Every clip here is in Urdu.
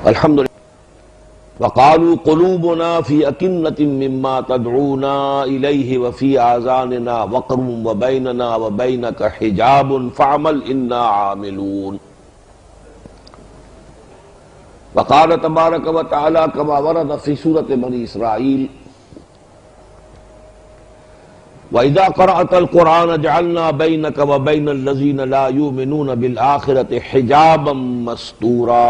الحمد للہ وقالوا قلوبنا في أكنة مما تدعونا إليه وفي آذاننا وقر وبيننا وبينك حجاب فاعمل إنا عاملون. وقال تبارك وتعالى كما ورد في سورة بني إسرائيل وإذا قرأت القرآن جعلنا بينك وبين الذين لا يؤمنون بالآخرة حجابا مستورا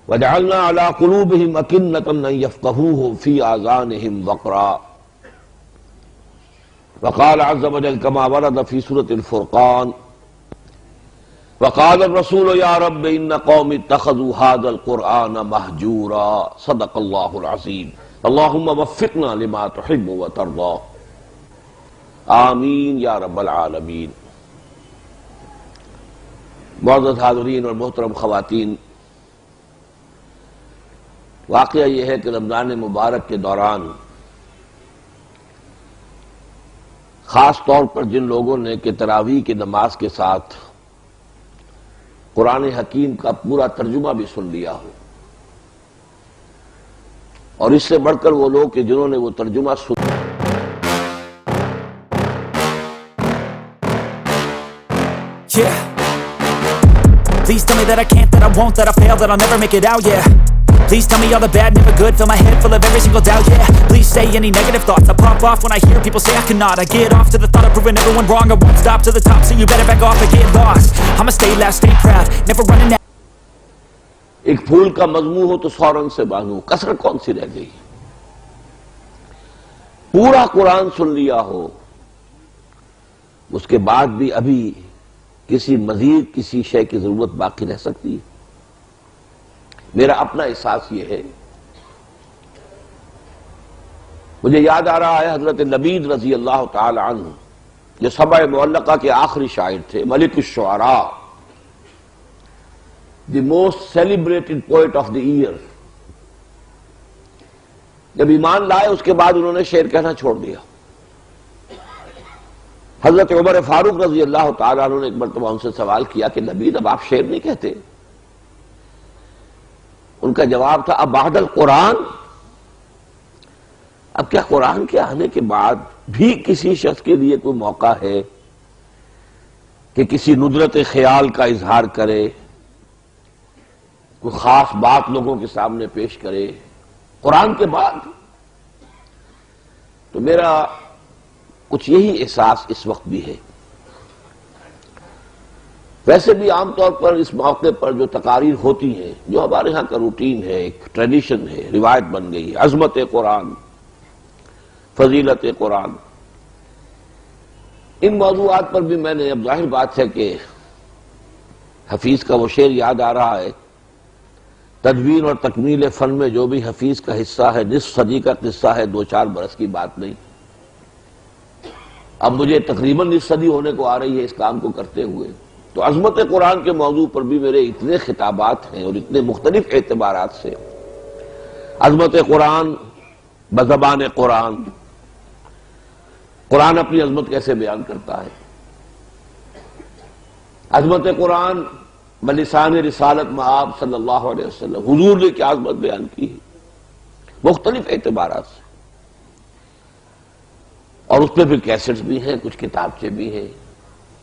وجعلنا على قلوبهم أكنة أن يفقهوه في آذانهم وقرا. وقال عز وجل كما ورد في سورة الفرقان وقال الرسول يا رب إن قوم اتخذوا هذا القرآن مهجورا. صدق الله العظيم. اللهم وفقنا لما تحب وترضى. آمین یا رب العالمین. معزز حاضرین اور محترم خواتین، واقعہ یہ ہے کہ رمضان مبارک کے دوران خاص طور پر جن لوگوں نے کہ تراویح کی نماز کے ساتھ قرآن حکیم کا پورا ترجمہ بھی سن لیا ہو، اور اس سے بڑھ کر وہ لوگ کہ جنہوں نے وہ ترجمہ سن Please tell me that I can't, that I won't, that I fail, that I'll never make it out, yeah. Please tell me all the bad, never good, fill my head full of every single doubt, yeah. Please say any negative thoughts, I pop off when I hear people say I cannot. I get off to the thought of proving everyone wrong, I won't stop to the top, so you better back off and get lost. I'ma stay loud, stay proud, never running out. ایک پھول کا مضمون ہو تو 100 رنگ سے بانو، کسر کون سی رہ گئی؟ پورا قرآن سن لیا ہو، اس کے بعد بھی ابھی کسی مزید کسی شے کی ضرورت باقی رہ سکتی ہے؟ میرا اپنا احساس یہ ہے. مجھے یاد آ رہا ہے حضرت لبید رضی اللہ تعالی عنہ جو سبع معلقہ کے آخری شاعر تھے، ملک الشعراء، the most celebrated poet of the year. جب ایمان لائے اس کے بعد انہوں نے شعر کہنا چھوڑ دیا. حضرت عمر فاروق رضی اللہ تعالیٰ عنہ نے ایک مرتبہ ان سے سوال کیا کہ لبید اب آپ شعر نہیں کہتے؟ ان کا جواب تھا اب بعد القرآن، اب کیا قرآن کے آنے کے بعد بھی کسی شخص کے لیے کوئی موقع ہے کہ کسی ندرت خیال کا اظہار کرے، کوئی خاص بات لوگوں کے سامنے پیش کرے قرآن کے بعد؟ تو میرا کچھ یہی احساس اس وقت بھی ہے. ویسے بھی عام طور پر اس موقع پر جو تقاریر ہوتی ہیں، جو ہمارے ہاں کا روٹین ہے، ایک ٹریڈیشن ہے، روایت بن گئی ہے، عظمت قرآن، فضیلت قرآن، ان موضوعات پر بھی میں نے، اب ظاہر بات ہے کہ حفیظ کا وہ شعر یاد آ رہا ہے، تدوین اور تکمیل فن میں جو بھی حفیظ کا حصہ ہے، نصف صدی کا قصہ ہے، 2-4 برس کی بات نہیں. اب مجھے تقریباً نصف صدی ہونے کو آ رہی ہے اس کام کو کرتے ہوئے. تو عظمت قرآن کے موضوع پر بھی میرے اتنے خطابات ہیں اور اتنے مختلف اعتبارات سے. عظمت قرآن بزبان قرآن، قرآن اپنی عظمت کیسے بیان کرتا ہے، عظمت قرآن بلسان رسالت مآب صلی اللہ علیہ وسلم، حضور نے کیا عظمت بیان کی ہے مختلف اعتبارات سے. اور اس پہ پھر کیسٹس بھی ہیں، کچھ کتابچے بھی ہیں.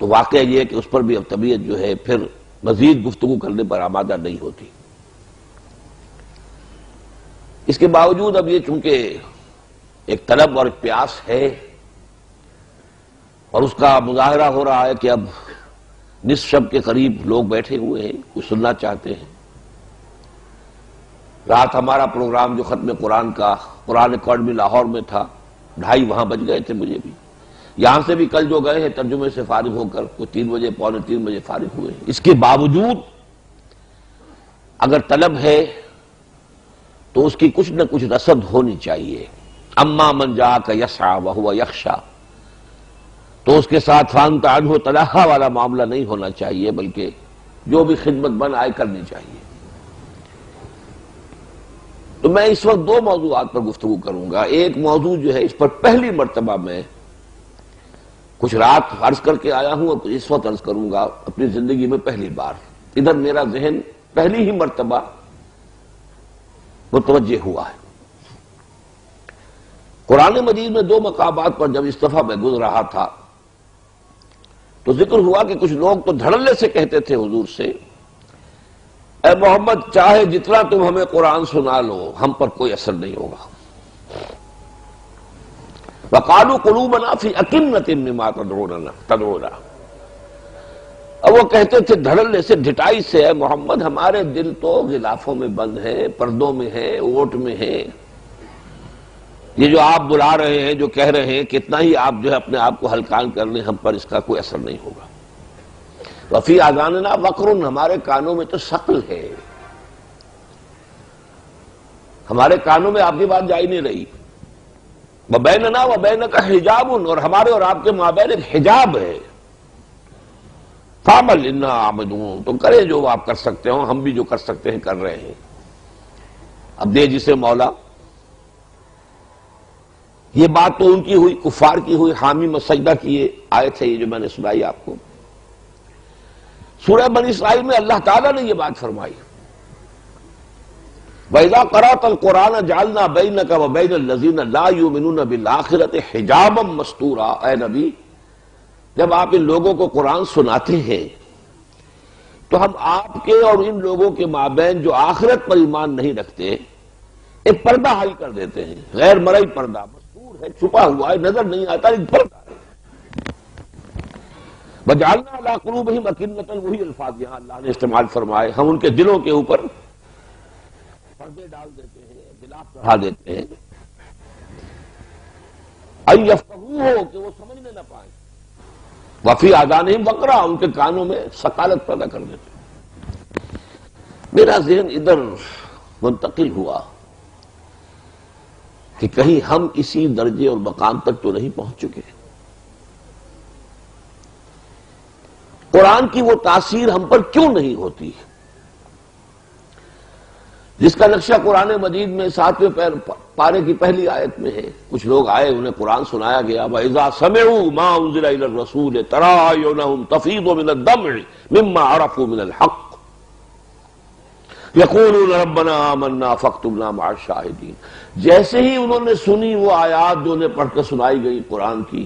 تو واقعہ یہ ہے کہ اس پر بھی اب طبیعت جو ہے پھر مزید گفتگو کرنے پر آمادہ نہیں ہوتی. اس کے باوجود اب یہ چونکہ ایک طلب اور ایک پیاس ہے اور اس کا مظاہرہ ہو رہا ہے کہ اب نصف شب کے قریب لوگ بیٹھے ہوئے ہیں، کچھ سننا چاہتے ہیں. رات ہمارا پروگرام جو ختم قرآن کا قرآن اکیڈمی لاہور میں تھا، 2:30 وہاں بج گئے تھے مجھے بھی. یہاں سے بھی کل جو گئے ہیں ترجمے سے فارغ ہو کر کوئی 3 بجے، 2:45 بجے فارغ ہوئے. اس کے باوجود اگر طلب ہے تو اس کی کچھ نہ کچھ رصد ہونی چاہیے. اما من جاءک یسعی وہو یخشی، تو اس کے ساتھ فانت عنہ تلہی والا معاملہ نہیں ہونا چاہیے، بلکہ جو بھی خدمت بن آئے کرنی چاہیے. تو میں اس وقت 2 موضوعات پر گفتگو کروں گا. ایک موضوع جو ہے اس پر پہلی مرتبہ میں کچھ رات عرض کر کے آیا ہوں اور اس وقت عرض کروں گا اپنی زندگی میں پہلی بار. ادھر میرا ذہن پہلی ہی مرتبہ متوجہ ہوا ہے۔ قرآن مجید میں دو مقامات پر جب اس دفعہ میں گزر رہا تھا تو ذکر ہوا کہ کچھ لوگ تو دھڑلے سے کہتے تھے حضور سے، اے محمد چاہے جتنا تم ہمیں قرآن سنا لو ہم پر کوئی اثر نہیں ہوگا۔ وقالوا قلوبنا فی اکنۃ مما تدعونا، اور وہ کہتے تھے دھڑلے سے، ڈھٹائی سے، اے محمد ہمارے دل تو غلافوں میں بند ہیں، پردوں میں ہیں، اوٹ میں ہیں، یہ جو آپ بلا رہے ہیں، جو کہہ رہے ہیں، کتنا ہی آپ جو ہے اپنے آپ کو ہلکان کر لیں، ہم پر اس کا کوئی اثر نہیں ہوگا۔ وفی آذاننا وقر، ہمارے کانوں میں تو ثقل ہے، ہمارے کانوں میں آپ کی بات جا ہی نہیں رہی۔ وبیننا وبینک حجاب، اور ہمارے اور آپ کے مابین ایک حجاب ہے۔ فاعمل انا عاملون، تو کریں جو آپ کر سکتے ہو، ہم بھی جو کر سکتے ہیں کر رہے ہیں۔ اب دے جسے مولا، یہ بات تو ان کی ہوئی، کفار کی ہوئی، حامی مسجدہ کی یہ آیت ہے، یہ جو میں نے سنائی آپ کو۔ سورہ بنی اسرائیل میں اللہ تعالیٰ نے یہ بات فرمائی، وَإِذَا قَرَأْتَ الْقُرْآنَ جَعَلْنَا بَيْنَكَ وَبَيْنَ الَّذِينَ لَا يُؤْمِنُونَ بِالْآخِرَةِ حِجَابًا مَسْتُورًا، اے نبی جب آپ ان لوگوں کو قرآن سناتے ہیں تو ہم آپ کے اور ان لوگوں کے مابین جو آخرت پر ایمان نہیں رکھتے ایک پردہ حائل کر دیتے ہیں، غیر مرئی پردہ، مستور ہے، چھپا ہوا ہے، نظر نہیں آتا، ایک پردہ ہے۔ وَجَعَلْنَا عَلَىٰ قُلُوبِهِمْ أَكِنَّةً، وہی الفاظ یہاں اللہ نے استعمال فرمائے، ہم ان کے دلوں کے اوپر پردے ڈال دیتے ہیں، غلاف چڑھا دیتے ہیں، أَن يَفْقَهُوهُ، کہ وہ سمجھنے نہ پائیں، وفی آذانہم وقرا، ان کے کانوں میں ثقالت پیدا کر دیتے۔ میرا ذہن ادھر منتقل ہوا کہ کہیں ہم اسی درجے اور مقام تک تو نہیں پہنچ چکے، قرآن کی وہ تاثیر ہم پر کیوں نہیں ہوتی جس کا نقشہ قرآن مجید میں 7ویں پارے کی پہلی آیت میں ہے۔ کچھ لوگ آئے، انہیں قرآن سنایا گیا، وَإِذَا سَمِعُوا مَا أُنزِلَ إِلَى الرَّسُولِ تَرَىٰ أَعْيُنَهُمْ تَفِيضُ مِنَ الدَّمْعِ مِمَّا عَرَفُوا مِنَ الْحَقِّ يَقُولُونَ رَبَّنَا آمَنَّا فَاكْتُبْنَا مَعَ الشَّاهِدِينَ، جیسے ہی انہوں نے سنی وہ آیات جو انہیں پڑھ کر سنائی گئی قرآن کی،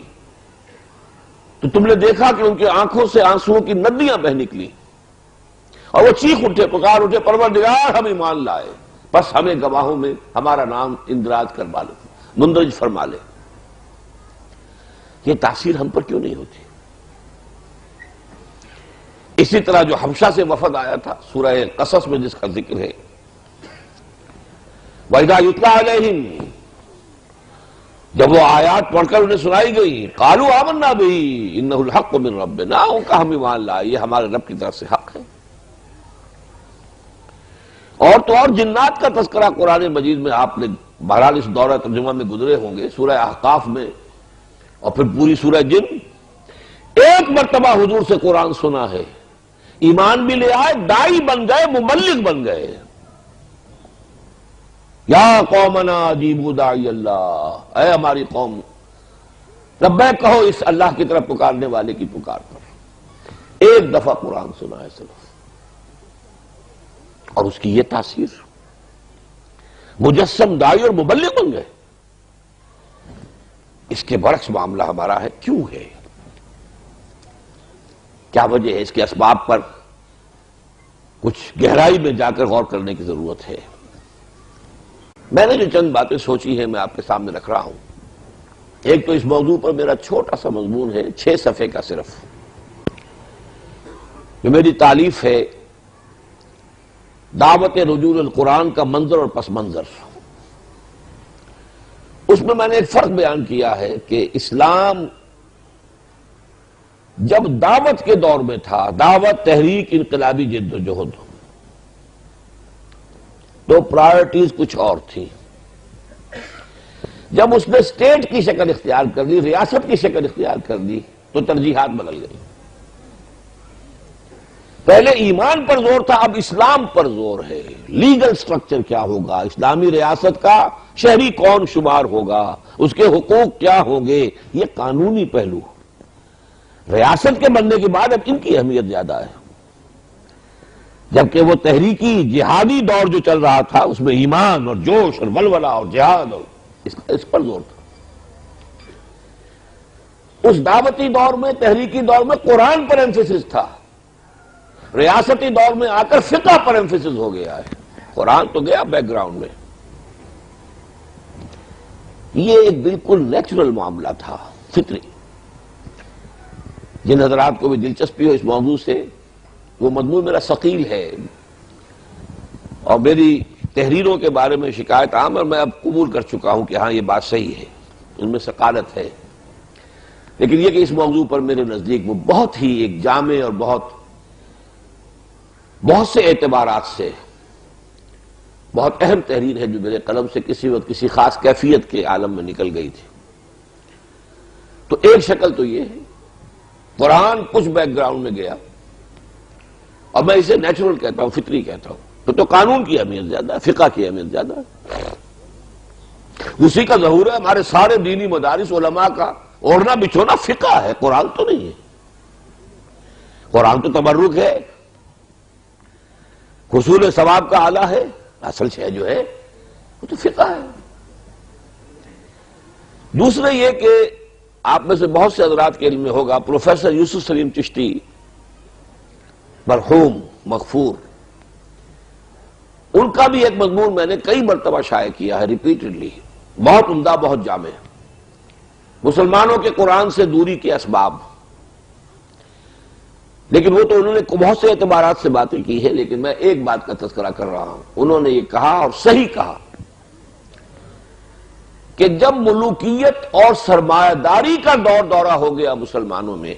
تو تم نے دیکھا کہ ان کی آنکھوں سے آنسوؤں کی ندیاں بہ نکلی، اور وہ چیخ اٹھے، پکار اٹھے، پروردگار ہم ایمان لائے، بس ہمیں گواہوں میں ہمارا نام اندراج کروا لے، مندرج فرما لے۔ یہ تاثیر ہم پر کیوں نہیں ہوتی؟ اسی طرح جو حبشہ سے وفد آیا تھا سورہ قصص میں جس کا ذکر ہے، وَإِذَا يُتْلَىٰ عَلَيْهِمْ، جب وہ آیات پڑھ کر انہیں سنائی گئی، قَالُوا آمَنَّا بِهِ إِنَّهُ الْحَقُّ مِن رَبِّنَا، ان کا ہم ایمان لائے، یہ ہمارے رب کی طرف سے حق ہے۔ اور تو اور جنات کا تذکرہ قرآن مجید میں آپ نے بہرحال اس دورہ ترجمہ میں گزرے ہوں گے، سورہ احقاف میں اور پھر پوری سورہ جن، ایک مرتبہ حضور سے قرآن سنا ہے، ایمان بھی لے آئے، دائی بن گئے، مبلغ بن گئے۔ یا قومنا اجیبوا داعی اللہ، اے ہماری قوم لبیک کہو اس اللہ کی طرف پکارنے والے کی پکار پر۔ ایک دفعہ قرآن سنا ہے صرف، اور اس کی یہ تاثیر، مجسم داعی اور مبلغ بن گئے۔ اس کے برعکس معاملہ ہمارا ہے، کیوں ہے؟ کیا وجہ ہے؟ اس کے اسباب پر کچھ گہرائی میں جا کر غور کرنے کی ضرورت ہے۔ میں نے جو چند باتیں سوچی ہیں میں آپ کے سامنے رکھ رہا ہوں۔ ایک تو اس موضوع پر میرا چھوٹا سا مضمون ہے، 6 صفحے کا صرف، جو میری تالیف ہے، دعوت رجوع القرآن کا منظر اور پس منظر۔ اس میں میں نے ایک فرق بیان کیا ہے کہ اسلام جب دعوت کے دور میں تھا، دعوت، تحریک، انقلابی جد و جہد، تو پرائرٹیز کچھ اور تھی۔ جب اس نے اسٹیٹ کی شکل اختیار کر لی، ریاست کی شکل اختیار کر لی، تو ترجیحات بدل گئی۔ پہلے ایمان پر زور تھا، اب اسلام پر زور ہے۔ لیگل سٹرکچر کیا ہوگا، اسلامی ریاست کا شہری کون شمار ہوگا، اس کے حقوق کیا ہوں گے، یہ قانونی پہلو۔ ریاست کے بننے کے بعد اب ان کی اہمیت زیادہ ہے۔ جبکہ وہ تحریکی جہادی دور جو چل رہا تھا اس میں ایمان اور جوش اور ولولہ اور جہاد اور اس پر زور تھا. اس دعوتی دور میں، تحریکی دور میں قرآن پر ایمفیسس تھا. ریاستی دور میں آ کر فقہ پر ایمفیسس ہو گیا ہے. قرآن تو گیا بیک گراؤنڈ میں. یہ ایک بالکل نیچرل معاملہ تھا، فطری. جن حضرات کو بھی دلچسپی ہو اس موضوع سے، وہ مضمون میرا ثقیل ہے اور میری تحریروں کے بارے میں شکایت عام، اور میں اب قبول کر چکا ہوں کہ ہاں یہ بات صحیح ہے، ان میں ثقالت ہے. لیکن یہ کہ اس موضوع پر میرے نزدیک وہ بہت ہی ایک جامع اور بہت سے اعتبارات سے بہت اہم تحریر ہے جو میرے قلم سے کسی وقت کسی خاص کیفیت کے عالم میں نکل گئی تھی. تو ایک شکل تو یہ ہے، قرآن کچھ بیک گراؤنڈ میں گیا، اور میں اسے نیچرل کہتا ہوں، فطری کہتا ہوں. تو قانون کی اہمیت زیادہ ہے، فقہ کی اہمیت زیادہ ہے. اسی کا ظہور ہے ہمارے سارے دینی مدارس علماء کا اوڑھنا بچھونا فقہ ہے، قرآن تو نہیں ہے. قرآن تو تبرک ہے، حصول ثواب کا آلہ ہے. اصل شے جو ہے وہ تو فقہ ہے. دوسرے یہ کہ آپ میں سے بہت سے حضرات کے علم میں ہوگا، پروفیسر یوسف سلیم چشتی مرحوم مغفور، ان کا بھی ایک مضمون میں نے کئی مرتبہ شائع کیا ہے ریپیٹڈلی، بہت عمدہ، بہت جامع. مسلمانوں کے قرآن سے دوری کے اسباب. لیکن وہ تو انہوں نے بہت سے اعتبارات سے باتیں کی ہے، لیکن میں ایک بات کا تذکرہ کر رہا ہوں. انہوں نے یہ کہا اور صحیح کہا کہ جب ملوکیت اور سرمایہ داری کا دورہ ہو گیا مسلمانوں میں،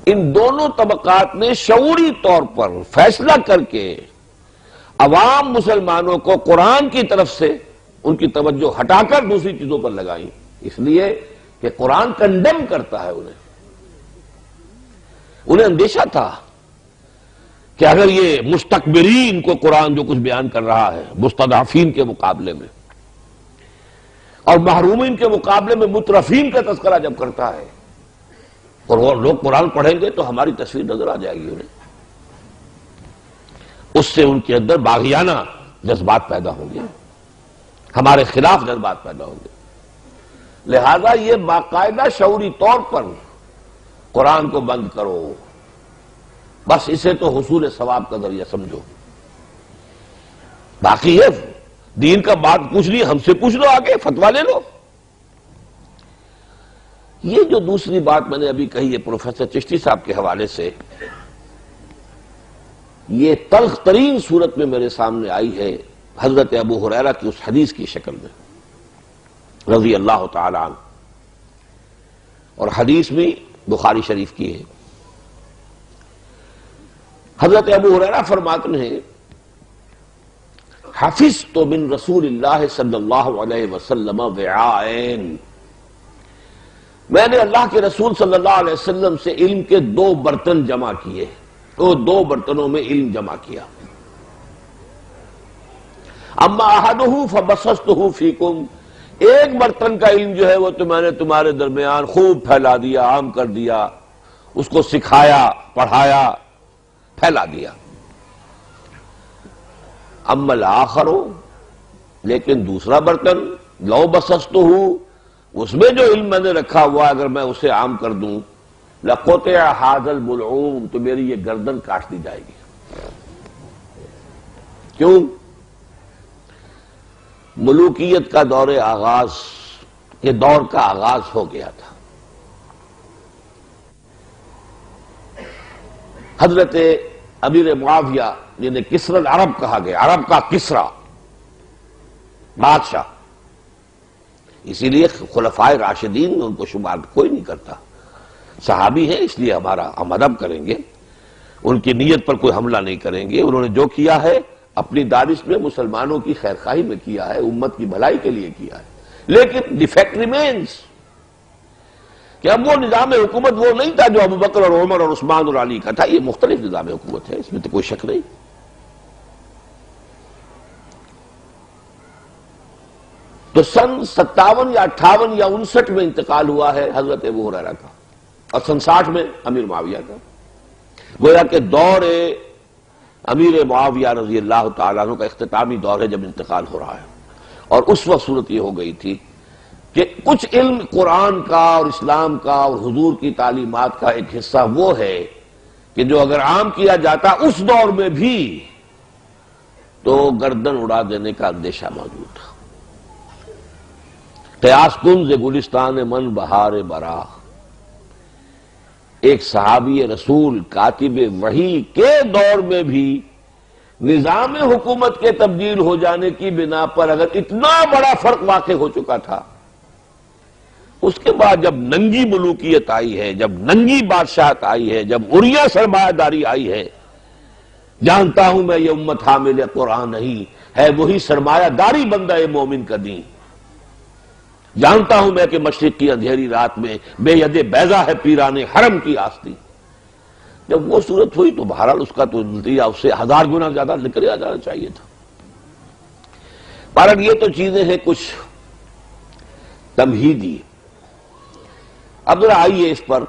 ان دونوں طبقات نے شعوری طور پر فیصلہ کر کے عوام مسلمانوں کو قرآن کی طرف سے ان کی توجہ ہٹا کر دوسری چیزوں پر لگائیں، اس لیے کہ قرآن کنڈیم کرتا ہے. انہیں اندیشہ تھا کہ اگر یہ مستکبرین کو قرآن جو کچھ بیان کر رہا ہے مستضعفین کے مقابلے میں، اور محرومین کے مقابلے میں مترفین کا تذکرہ جب کرتا ہے، اور وہ لوگ قرآن پڑھیں گے تو ہماری تصویر نظر آ جائے گی انہیں. اس سے ان کے اندر باغیانہ جذبات پیدا ہوں گے، ہمارے خلاف جذبات پیدا ہوں گے. لہذا یہ باقاعدہ شعوری طور پر قرآن کو بند کرو، بس اسے تو حصول ثواب کا ذریعہ سمجھو. باقی ہے دین کا بات پوچھنی ہم سے پوچھ لو، آگے فتویٰ لے لو. یہ جو دوسری بات میں نے ابھی کہی ہے پروفیسر چشتی صاحب کے حوالے سے، یہ تلخ ترین صورت میں میرے سامنے آئی ہے حضرت ابو ہریرہ کی اس حدیث کی شکل میں رضی اللہ تعالی عنہ، اور حدیث بھی بخاری شریف کی ہے. حضرت ابو ہریرہ فرماتے ہیں، حفظت من رسول اللہ صلی اللہ علیہ وسلم وعائن، میں نے اللہ کے رسول صلی اللہ علیہ وسلم سے علم کے 2 برتن جمع کیے، تو 2 برتنوں میں علم جمع کیا. اما احدہ فبسطہ فیکم، ایک برتن کا علم جو ہے وہ تو میں نے تمہارے درمیان خوب پھیلا دیا، عام کر دیا، اس کو سکھایا، پڑھایا، پھیلا دیا. اما الآخر، لیکن دوسرا برتن لو بسطہ، اس میں جو علم میں نے رکھا ہوا اگر میں اسے عام کر دوں، لقطع ھذا البلعوم، تو میری یہ گردن کاٹ دی جائے گی. کیوں؟ ملوکیت کا دور آغاز، یہ دور کا آغاز ہو گیا تھا. حضرت امیر معاویہ جنہیں کسری العرب کہا گیا، عرب کا کسرا بادشاہ، اسی لیے خلفائے راشدین ان کو شمار کوئی نہیں کرتا. صحابی ہیں اس لیے ہم ادب کریں گے، ان کی نیت پر کوئی حملہ نہیں کریں گے. انہوں نے جو کیا ہے اپنی دانش میں مسلمانوں کی خیر خواہی میں کیا ہے، امت کی بھلائی کے لیے کیا ہے. لیکن ڈیفیکٹ ریمینز کہ اب وہ نظام حکومت وہ نہیں تھا جو ابو بکر اور عمر اور عثمان اور علی کا تھا. یہ مختلف نظام حکومت ہے، اس میں تو کوئی شک نہیں. تو سن 57 یا 58 یا 59 میں انتقال ہوا ہے حضرت ابو ہریرہ کا، اور سن 60 میں امیر معاویہ کا. گویا کہ دور امیر معاویہ رضی اللہ تعالیٰ عنہ کا اختتامی دور ہے جب انتقال ہو رہا ہے، اور اس وقت صورت یہ ہو گئی تھی کہ کچھ علم قرآن کا اور اسلام کا اور حضور کی تعلیمات کا ایک حصہ وہ ہے کہ جو اگر عام کیا جاتا اس دور میں بھی تو گردن اڑا دینے کا اندیشہ موجود تھا۔ قیاس کن ز گلستان من بہار برا، ایک صحابی رسول کاتب وحی کے دور میں بھی نظام حکومت کے تبدیل ہو جانے کی بنا پر اگر اتنا بڑا فرق واقع ہو چکا تھا، اس کے بعد جب ننگی ملوکیت آئی ہے، جب ننگی بادشاہت آئی ہے، جب عریاں سرمایہ داری آئی ہے، جانتا ہوں میں یہ امت حامل قرآن نہیں ہے، وہی سرمایہ داری بندہ مومن کا دین، جانتا ہوں میں کہ مشرق کی اندھیری رات میں بے ید بیضا ہے پیران حرم کی آستی، جب وہ صورت ہوئی تو بہرحال اس کا تو نتیجہ اس سے 1000 گنا زیادہ نکلیا جانا چاہیے تھا۔ بہرحال یہ تو چیزیں ہیں کچھ تمہیدی۔ اب ذرا آئیے اس پر،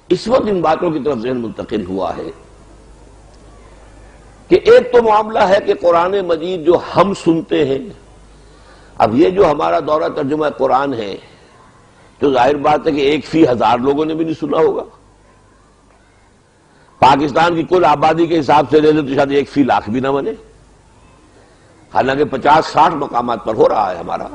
اس وقت ان باتوں کی طرف ذہن منتقل ہوا ہے کہ ایک تو معاملہ ہے کہ قرآن مجید جو ہم سنتے ہیں، اب یہ جو ہمارا دورہ ترجمہ قرآن ہے تو ظاہر بات ہے کہ 1 فی 1000 لوگوں نے بھی نہیں سنا ہوگا، پاکستان کی کل آبادی کے حساب سے لے لیں تو شاید 1 فی 1,00,000 بھی نہ بنے، حالانکہ 50-60 مقامات پر ہو رہا ہے ہمارا،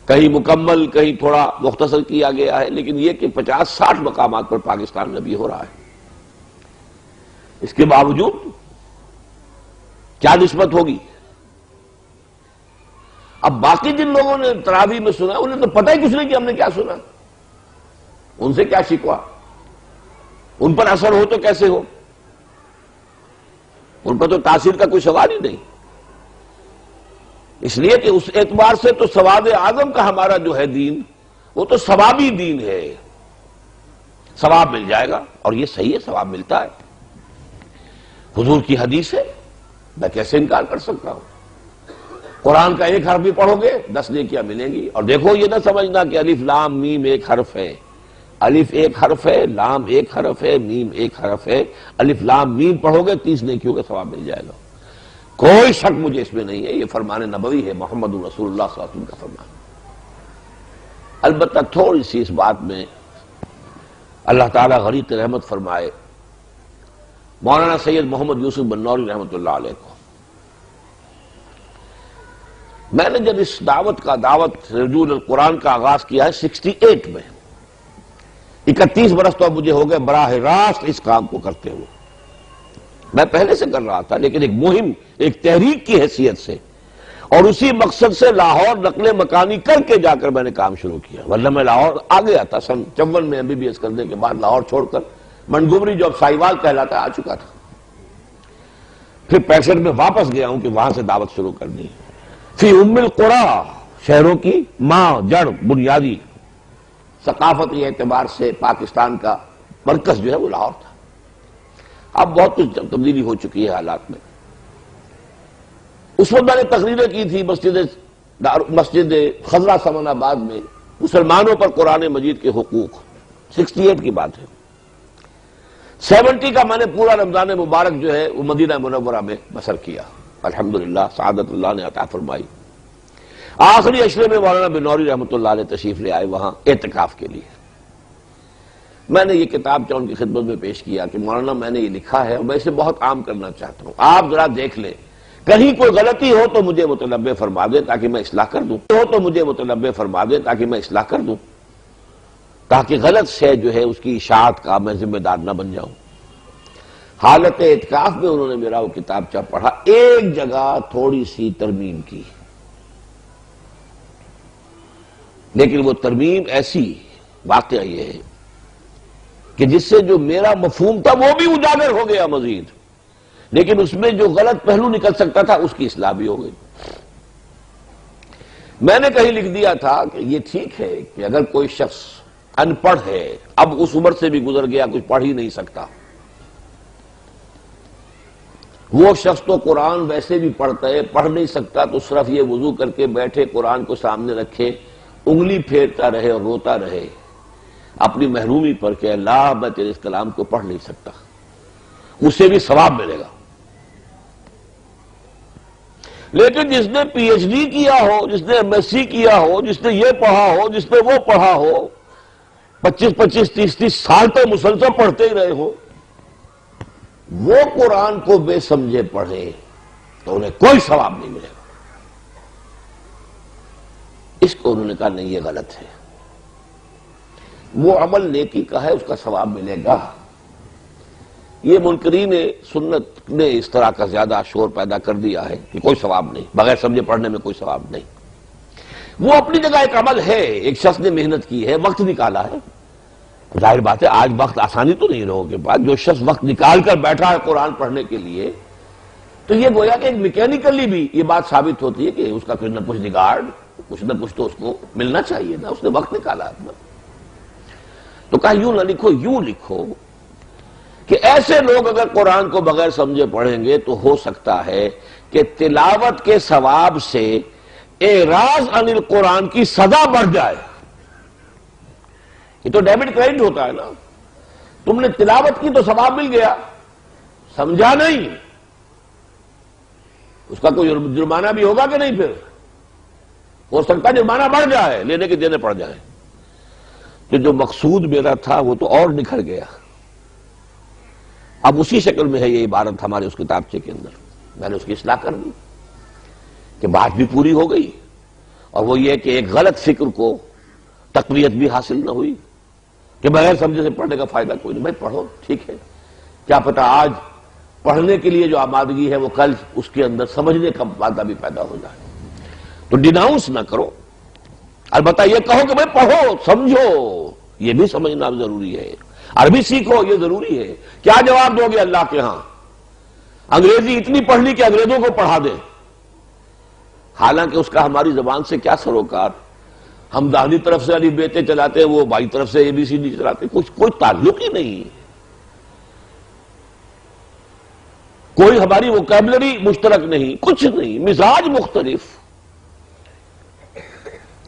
کہیں مکمل کہیں تھوڑا مختصر کیا گیا ہے، لیکن یہ کہ 50-60 مقامات پر پاکستان میں بھی ہو رہا ہے۔ اس کے باوجود کیا نسبت ہوگی؟ اب باقی جن لوگوں نے تراویح میں سنا انہیں تو پتہ ہی کچھ نہیں کہ ہم نے کیا سنا، ان سے کیا شکوا، ان پر اثر ہو تو کیسے ہو، ان پر تو تاثیر کا کوئی سوال ہی نہیں، اس لیے کہ اس اعتبار سے تو ثواب اعظم کا ہمارا جو ہے دین وہ تو ثوابی دین ہے، ثواب مل جائے گا، اور یہ صحیح ہے، ثواب ملتا ہے، حضور کی حدیث ہے، میں کیسے انکار کر سکتا ہوں؟ قرآن کا 1 حرف بھی پڑھو گے 10 نیکیاں ملیں گی، اور دیکھو یہ نہ سمجھنا کہ الف لام میم 1 حرف ہے، الف 1 حرف ہے، لام 1 حرف ہے، میم 1 حرف ہے، الف لام میم پڑھو گے 30 نیکیوں کا ثواب مل جائے گا، کوئی شک مجھے اس میں نہیں ہے، یہ فرمان نبوی ہے، محمد رسول اللہ صلی اللہ علیہ وسلم کا فرمان۔ البتہ تھوڑی سی اس بات میں اللہ تعالیٰ غریق رحمت فرمائے مولانا سید محمد یوسف بنوری رحمۃ اللہ علیہ کو۔ میں نے جب اس دعوت رجوع القرآن کا آغاز کیا ہے 68 میں، 31 برس تو اب مجھے ہو گئے براہ راست اس کام کو کرتے ہوئے، میں پہلے سے کر رہا تھا لیکن ایک مہم، ایک تحریک کی حیثیت سے، اور اسی مقصد سے لاہور نقل مکانی کر کے جا کر میں نے کام شروع کیا، ورنہ میں لاہور آ گیا تھا سن 54 میں MBBS کرنے کے بعد لاہور چھوڑ کر منگوبری جو اب سائیوال کہلاتا آ چکا تھا، پھر 65 میں واپس گیا ہوں کہ وہاں سے دعوت شروع کرنی ہے۔ فی ام القریٰ، شہروں کی ماں، جڑ، بنیادی ثقافتی اعتبار سے پاکستان کا مرکز جو ہے وہ لاہور تھا، اب بہت کچھ تبدیلی ہو چکی ہے حالات میں۔ اس وقت میں نے تقریریں کی تھی مسجد خضرہ سمن آباد میں مسلمانوں پر قرآن مجید کے حقوق، 68 کی بات ہے۔ 70 کا میں نے پورا رمضان مبارک جو ہے وہ مدینہ منورہ میں بسر کیا، الحمدللہ سعادت اللہ نے عطا فرمائی۔ آخری اشرے میں مولانا بنوری رحمۃ اللہ علیہ تشریف لے آئے وہاں اعتکاف کے لیے۔ میں نے یہ کتاب ان کی خدمت میں پیش کیا کہ مولانا میں نے یہ لکھا ہے اور میں اسے بہت عام کرنا چاہتا ہوں، آپ ذرا دیکھ لیں، کہیں کوئی غلطی ہو تو مجھے متنبہ فرما دیں تاکہ میں اصلاح کر دوں، تاکہ غلط شے جو ہے اس کی اشاعت کا میں ذمہ دار نہ بن جاؤں۔ حالت اعتکاف میں انہوں نے میرا وہ کتابچہ پڑھا، ایک جگہ تھوڑی سی ترمیم کی، لیکن وہ ترمیم ایسی، واقعہ یہ ہے کہ جس سے جو میرا مفہوم تھا وہ بھی اجاگر ہو گیا مزید، لیکن اس میں جو غلط پہلو نکل سکتا تھا اس کی اصلاح بھی ہو گئی۔ میں نے کہیں لکھ دیا تھا کہ یہ ٹھیک ہے کہ اگر کوئی شخص ان پڑھ ہے، اب اس عمر سے بھی گزر گیا، کچھ پڑھ ہی نہیں سکتا، وہ شخص تو قرآن ویسے بھی پڑھتا ہے، پڑھ نہیں سکتا تو صرف یہ وضو کر کے بیٹھے، قرآن کو سامنے رکھے، انگلی پھیرتا رہے اور روتا رہے اپنی محرومی پر کہ اللہ میں تیرے اس کلام کو پڑھ نہیں سکتا، اسے بھی ثواب ملے گا. لیکن جس نے پی ایچ ڈی کیا ہو، جس نے ایم ایس سی کیا ہو، جس نے یہ پڑھا ہو، جس نے وہ پڑھا ہو، 25 30 سال تک مسلسل پڑھتے ہی رہے ہو، وہ قرآن کو بے سمجھے پڑھے تو انہیں کوئی ثواب نہیں ملے گا. اس کو انہوں نے کہا نہیں، یہ غلط ہے. وہ عمل نیکی کا ہے، اس کا ثواب ملے گا. یہ منکرین سنت نے اس طرح کا زیادہ شور پیدا کر دیا ہے کہ کوئی ثواب نہیں، بغیر سمجھے پڑھنے میں کوئی ثواب نہیں. وہ اپنی جگہ ایک عمل ہے، ایک شخص نے محنت کی ہے، وقت نکالا ہے. ظاہر بات ہے آج وقت آسانی تو نہیں لوگوں کے پاس. جو شخص وقت نکال کر بیٹھا ہے قرآن پڑھنے کے لیے، تو یہ گویا کہ ایک میکینیکلی بھی یہ بات ثابت ہوتی ہے کہ اس کا کچھ نہ کچھ ریگارڈ، کچھ نہ کچھ تو اس کو ملنا چاہیے نا. اس نے وقت نکالا اپنا. تو کہا یوں نہ لکھو، یوں لکھو کہ ایسے لوگ اگر قرآن کو بغیر سمجھے پڑھیں گے تو ہو سکتا ہے کہ تلاوت کے ثواب سے اعراض عن القرآن کی سزا بڑھ جائے. یہ تو ڈیبٹ کریڈٹ ہوتا ہے نا. تم نے تلاوت کی تو ثواب مل گیا، سمجھا نہیں، اس کا کوئی جرمانہ بھی ہوگا کہ نہیں؟ پھر ہو سکتا ہے جرمانہ بڑھ جائے، لینے کے دینے پڑ جائیں. تو جو مقصود میرا تھا وہ تو اور نکھر گیا. اب اسی شکل میں ہے یہ عبارت ہمارے اس کتابچے کے اندر. میں نے اس کی اصلاح کر دی کہ بات بھی پوری ہو گئی، اور وہ یہ کہ ایک غلط فکر کو تقویت بھی حاصل نہ ہوئی کہ بغیر سمجھے سے پڑھنے کا فائدہ کوئی نہیں. بھائی پڑھو، ٹھیک ہے، کیا پتہ آج پڑھنے کے لیے جو آمادگی ہے وہ کل اس کے اندر سمجھنے کا مادہ بھی پیدا ہو جائے. تو ڈیناؤنس نہ کرو، البتہ یہ کہو کہ بھائی پڑھو، سمجھو. یہ بھی سمجھنا ضروری ہے. عربی سیکھو، یہ ضروری ہے. کیا جواب دو گے اللہ کے ہاں؟ انگریزی اتنی پڑھ لی کہ انگریزوں کو پڑھا دے، حالانکہ اس کا ہماری زبان سے کیا سروکار. ہم داہنی طرف سے علی بیتے چلاتے ہیں، وہ بائیں طرف سے اے بی سی ڈی چلاتے، کوئی تعلق ہی نہیں، کوئی ہماری ووکیبلری مشترک نہیں، کچھ نہیں، مزاج مختلف.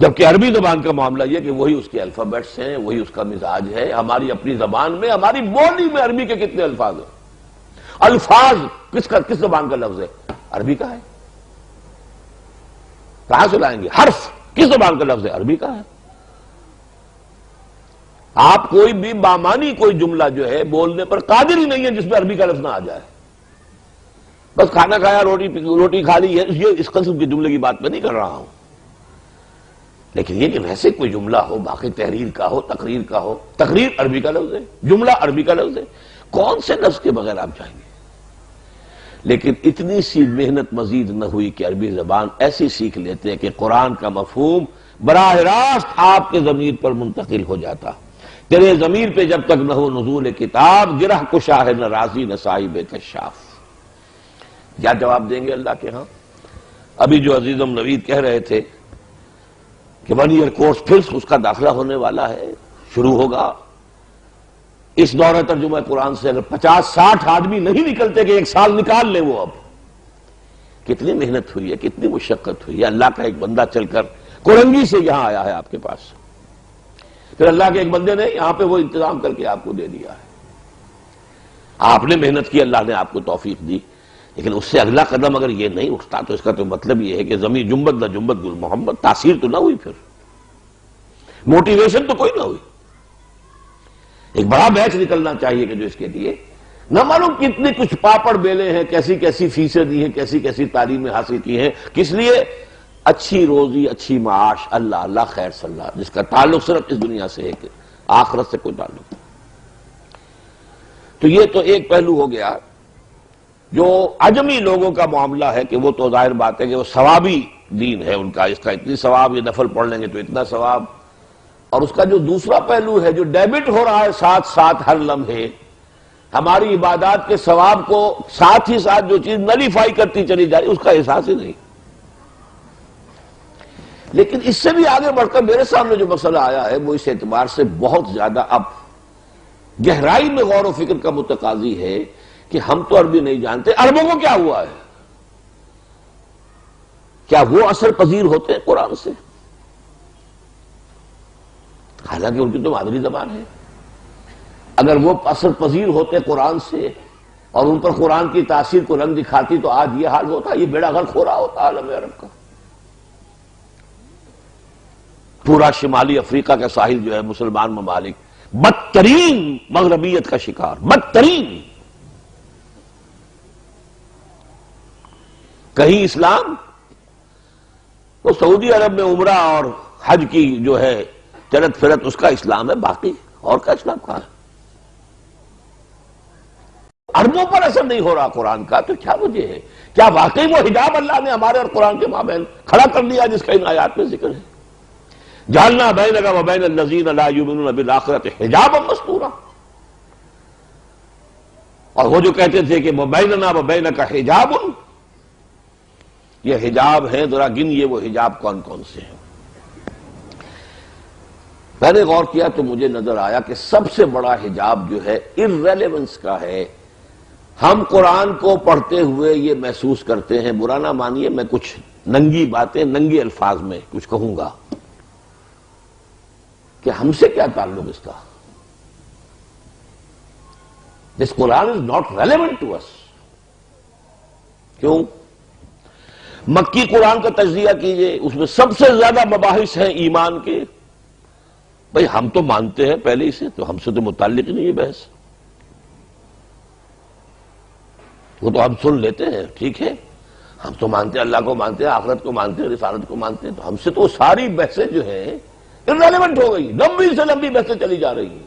جبکہ عربی زبان کا معاملہ یہ کہ وہی اس کے الفابیٹس ہیں، وہی اس کا مزاج ہے. ہماری اپنی زبان میں، ہماری بولی میں عربی کے کتنے الفاظ ہیں؟ الفاظ کس زبان کا لفظ ہے؟ عربی کا ہے. کہاں سے لائیں گے؟ حرف کس زبان کا لفظ ہے؟ عربی کا ہے. آپ کوئی بھی بامانی کوئی جملہ جو ہے بولنے پر قادر ہی نہیں ہے جس میں عربی کا لفظ نہ آ جائے. بس کھانا کھایا، روٹی کھا لی، یہ اس قسم کے جملے کی بات میں نہیں کر رہا ہوں. لیکن یہ کہ ویسے کوئی جملہ ہو، باقی تحریر کا ہو، تقریر کا ہو. تقریر عربی کا لفظ ہے، جملہ عربی کا لفظ ہے. کون سے لفظ کے بغیر آپ جائیں گے؟ لیکن اتنی سی محنت مزید نہ ہوئی کہ عربی زبان ایسی سیکھ لیتے کہ قرآن کا مفہوم براہ راست آپ کے ضمیر پر منتقل ہو جاتا. تیرے ضمیر پہ جب تک نہ ہو نزول کتاب، گرہ کشا ہے نہ رازی نہ صاحب کشاف. کیا جواب دیں گے اللہ کے ہاں؟ ابھی جو عزیزم نوید کہہ رہے تھے کہ 1 ایئر کورس پھر اس کا داخلہ ہونے والا ہے، شروع ہوگا. اس دورہ ترجمہ قرآن سے اگر 50-60 آدمی نہیں نکلتے کہ 1 سال نکال لے، وہ اب کتنی محنت ہوئی ہے، کتنی مشقت ہوئی ہے. اللہ کا ایک بندہ چل کر کورنگی سے یہاں آیا ہے آپ کے پاس، پھر اللہ کے ایک بندے نے یہاں پہ وہ انتظام کر کے آپ کو دے دیا ہے. آپ نے محنت کی، اللہ نے آپ کو توفیق دی. لیکن اس سے اگلا قدم اگر یہ نہیں اٹھتا تو اس کا تو مطلب یہ ہے کہ زمین جنبت نہ جنبت گل محمد، تاثیر تو نہ ہوئی، پھر موٹیویشن تو کوئی نہ ہوئی. ایک بڑا بیچ نکلنا چاہیے کہ جو اس کے لیے نہ معلوم کتنے کچھ پاپڑ بیلے ہیں، کیسی کیسی فیسیں دی ہیں، کیسی کیسی تعلیمیں حاصل کی ہیں. کس لیے؟ اچھی روزی، اچھی معاش، اللہ اللہ خیر صلی اللہ، جس کا تعلق صرف اس دنیا سے ہے کہ آخرت سے کوئی تعلق نہیں. تو یہ تو ایک پہلو ہو گیا. جو عجمی لوگوں کا معاملہ ہے کہ وہ تو ظاہر بات ہے کہ وہ ثوابی دین ہے ان کا، اس کا اتنی ثواب، یہ نفل پڑھ لیں گے تو اتنا ثواب. اور اس کا جو دوسرا پہلو ہے جو ڈیبٹ ہو رہا ہے ساتھ ساتھ ہر لمحے، ہماری عبادات کے ثواب کو ساتھ ہی ساتھ جو چیز نلیفائی کرتی چلی جا رہی اس کا احساس ہی نہیں. لیکن اس سے بھی آگے بڑھ کر میرے سامنے جو مسئلہ آیا ہے وہ اس اعتبار سے بہت زیادہ اب گہرائی میں غور و فکر کا متقاضی ہے کہ ہم تو عربی نہیں جانتے، عربوں کو کیا ہوا ہے؟ کیا وہ اثر پذیر ہوتے ہیں قرآن سے؟ حالانکہ ان کی تو مادری زبان ہے. اگر وہ اثر پذیر ہوتے قرآن سے اور ان پر قرآن کی تاثیر کو رنگ دکھاتی تو آج یہ حال ہوتا، یہ بیڑا غرق ہو رہا ہوتا عالم عرب کا۔ پورا شمالی افریقہ کا ساحل جو ہے مسلمان ممالک بدترین مغربیت کا شکار، بدترین۔ کہیں اسلام، وہ سعودی عرب میں عمرہ اور حج کی جو ہے چلت پھرت اس کا اسلام ہے، باقی اور کا اسلام کہاں ہے؟ عربوں پر اثر نہیں ہو رہا قرآن کا، تو کیا وجہ ہے؟ کیا واقعی وہ حجاب اللہ نے ہمارے اور قرآن کے مابین کھڑا کر دیا جس کا ان آیات میں ذکر ہے؟ جعلنا بینک وبین الذین لا یؤمنون بالآخرۃ حجابا مستورا۔ اور وہ جو کہتے تھے کہ وبیننا وبینک حجاب، یہ حجاب ہے، ذرا گنیے وہ حجاب کون کون سے ہیں۔ میں نے غور کیا تو مجھے نظر آیا کہ سب سے بڑا حجاب جو ہے irrelevance کا ہے۔ ہم قرآن کو پڑھتے ہوئے یہ محسوس کرتے ہیں، برا نہ مانیے میں کچھ ننگی باتیں ننگے الفاظ میں کچھ کہوں گا، کہ ہم سے کیا تعلق اس کا؟ This Quran is not relevant to us۔ کیوں؟ مکی قرآن کا تجزیہ کیجئے، اس میں سب سے زیادہ مباحث ہیں ایمان کے۔ بھئی ہم تو مانتے ہیں پہلے اسے، تو ہم سے تو متعلق نہیں ہے بحث، وہ تو ہم سن لیتے ہیں، ٹھیک ہے، ہم تو مانتے ہیں، اللہ کو مانتے ہیں، آخرت کو مانتے ہیں، رسالت کو مانتے ہیں، تو ہم سے تو ساری بحثیں جو ہیں irrelevant ہو گئی، لمبی سے لمبی بحثیں چلی جا رہی ہیں،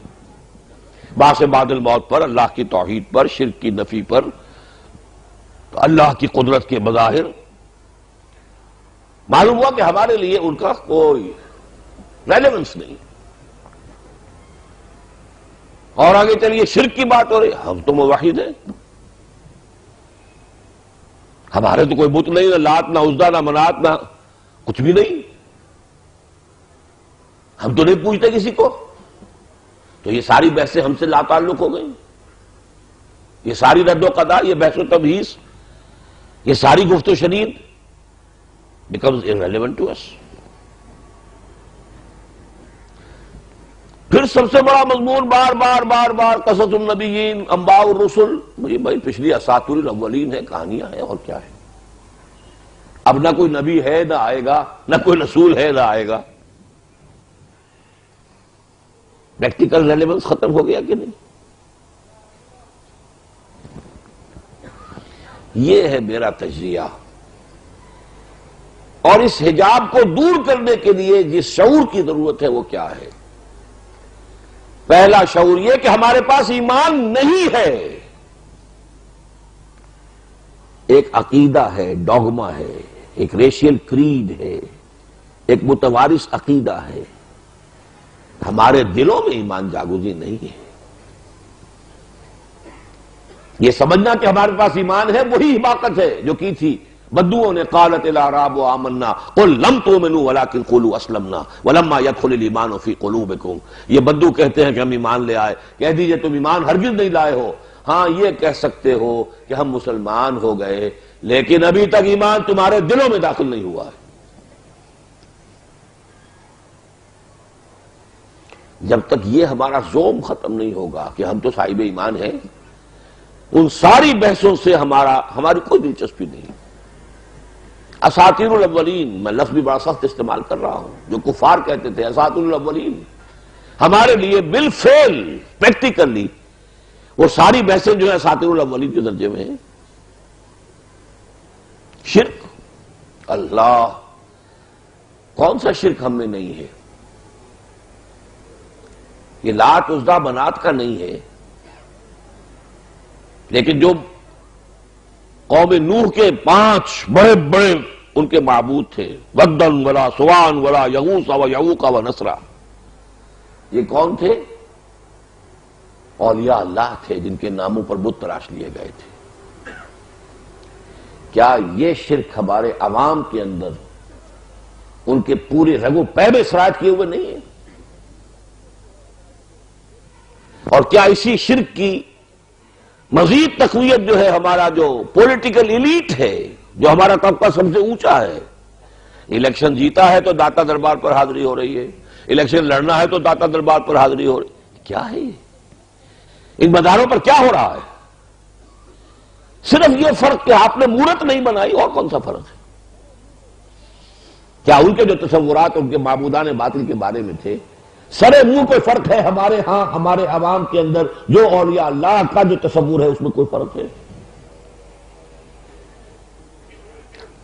بعث بعد الموت پر، اللہ کی توحید پر، شرک کی نفی پر، اللہ کی قدرت کے مظاہر۔ معلوم ہوا کہ ہمارے لیے ان کا کوئی ریلیونس نہیں۔ اور آگے چلیے شرک کی بات ہو رہی، ہم تو موحد ہیں، ہمارے تو کوئی بت نہیں، نہ لات نہ عزا نہ منات نہ کچھ بھی نہیں، ہم تو نہیں پوچھتے کسی کو۔ تو یہ ساری بحثیں ہم سے لا تعلق ہو گئی، یہ ساری رد و قضا، یہ بحث و تبحیث، یہ ساری گفت و شنید becomes irrelevant to us۔ پھر سب سے بڑا مضمون بار بار بار بار قصص النبیین، انباء الرسل۔ بھائی پچھلی اساطیر الاولین ہے، کہانیاں ہیں، اور کیا ہے؟ اب نہ کوئی نبی ہے نہ آئے گا، نہ کوئی رسول ہے نہ آئے گا، پریکٹیکل ریلیونس ختم ہو گیا کہ نہیں؟ یہ ہے میرا تجزیہ۔ اور اس حجاب کو دور کرنے کے لیے جس شعور کی ضرورت ہے وہ کیا ہے؟ پہلا شعور یہ کہ ہمارے پاس ایمان نہیں ہے، ایک عقیدہ ہے، ڈوگما ہے، ایک ریشیل کریڈ ہے، ایک متوارث عقیدہ ہے، ہمارے دلوں میں ایمان جاگوزی نہیں ہے۔ یہ سمجھنا کہ ہمارے پاس ایمان ہے وہی حماقت ہے جو کی تھی بدوؤں نے، قالت الاعراب آمنا قل لم تؤمنوا ولکن قولوا اسلمنا ولما يدخل الايمان في قلوبكم۔ یہ بدو کہتے ہیں کہ ہم ایمان لے آئے، کہہ دیجئے تم ایمان ہرگز نہیں لائے ہو۔ ہاں یہ کہہ سکتے ہو کہ ہم مسلمان ہو گئے، لیکن ابھی تک ایمان تمہارے دلوں میں داخل نہیں ہوا ہے۔ جب تک یہ ہمارا زوم ختم نہیں ہوگا کہ ہم تو صاحب ایمان ہیں، ان ساری بحثوں سے ہماری کوئی دلچسپی نہیں۔ اساطیر الاولین، میں لفظ بھی بڑا سخت استعمال کر رہا ہوں، جو کفار کہتے تھے اساطیر الاولین، ہمارے لیے بالفعل پریکٹیکلی وہ ساری بحثیں جو ہیں اساطیر الاولین کے درجے میں ہیں۔ شرک، اللہ، کون سا شرک ہم میں نہیں ہے؟ یہ لات عزا منات کا نہیں ہے، لیکن جو قوم نوح کے 5 بڑے بڑے ان کے معبود تھے، ودن ولا سوان ولا یغوث و یعوق و نسرا، یہ کون تھے؟ اولیاء اللہ تھے جن کے ناموں پر بت تراش لیے گئے تھے۔ کیا یہ شرک ہمارے عوام کے اندر ان کے پورے رگ و پے میں سرایت کیے ہوئے نہیں ہے؟ اور کیا اسی شرک کی مزید تقویت جو ہے ہمارا جو پولیٹیکل ایلیٹ ہے، جو ہمارا طبقہ سب سے اونچا ہے، الیکشن جیتا ہے تو داتا دربار پر حاضری ہو رہی ہے، الیکشن لڑنا ہے تو داتا دربار پر حاضری ہو رہی ہے، کیا ہے یہ؟ ان مداروں پر کیا ہو رہا ہے؟ صرف یہ فرق کہ آپ نے مورت نہیں بنائی، اور کون سا فرق ہے؟ کیا ان کے جو تصورات ان کے معبودان باطل کے بارے میں تھے، سرے منہ کوئی فرق ہے ہمارے ہاں ہمارے عوام کے اندر جو اولیاء اللہ کا جو تصور ہے اس میں کوئی فرق ہے؟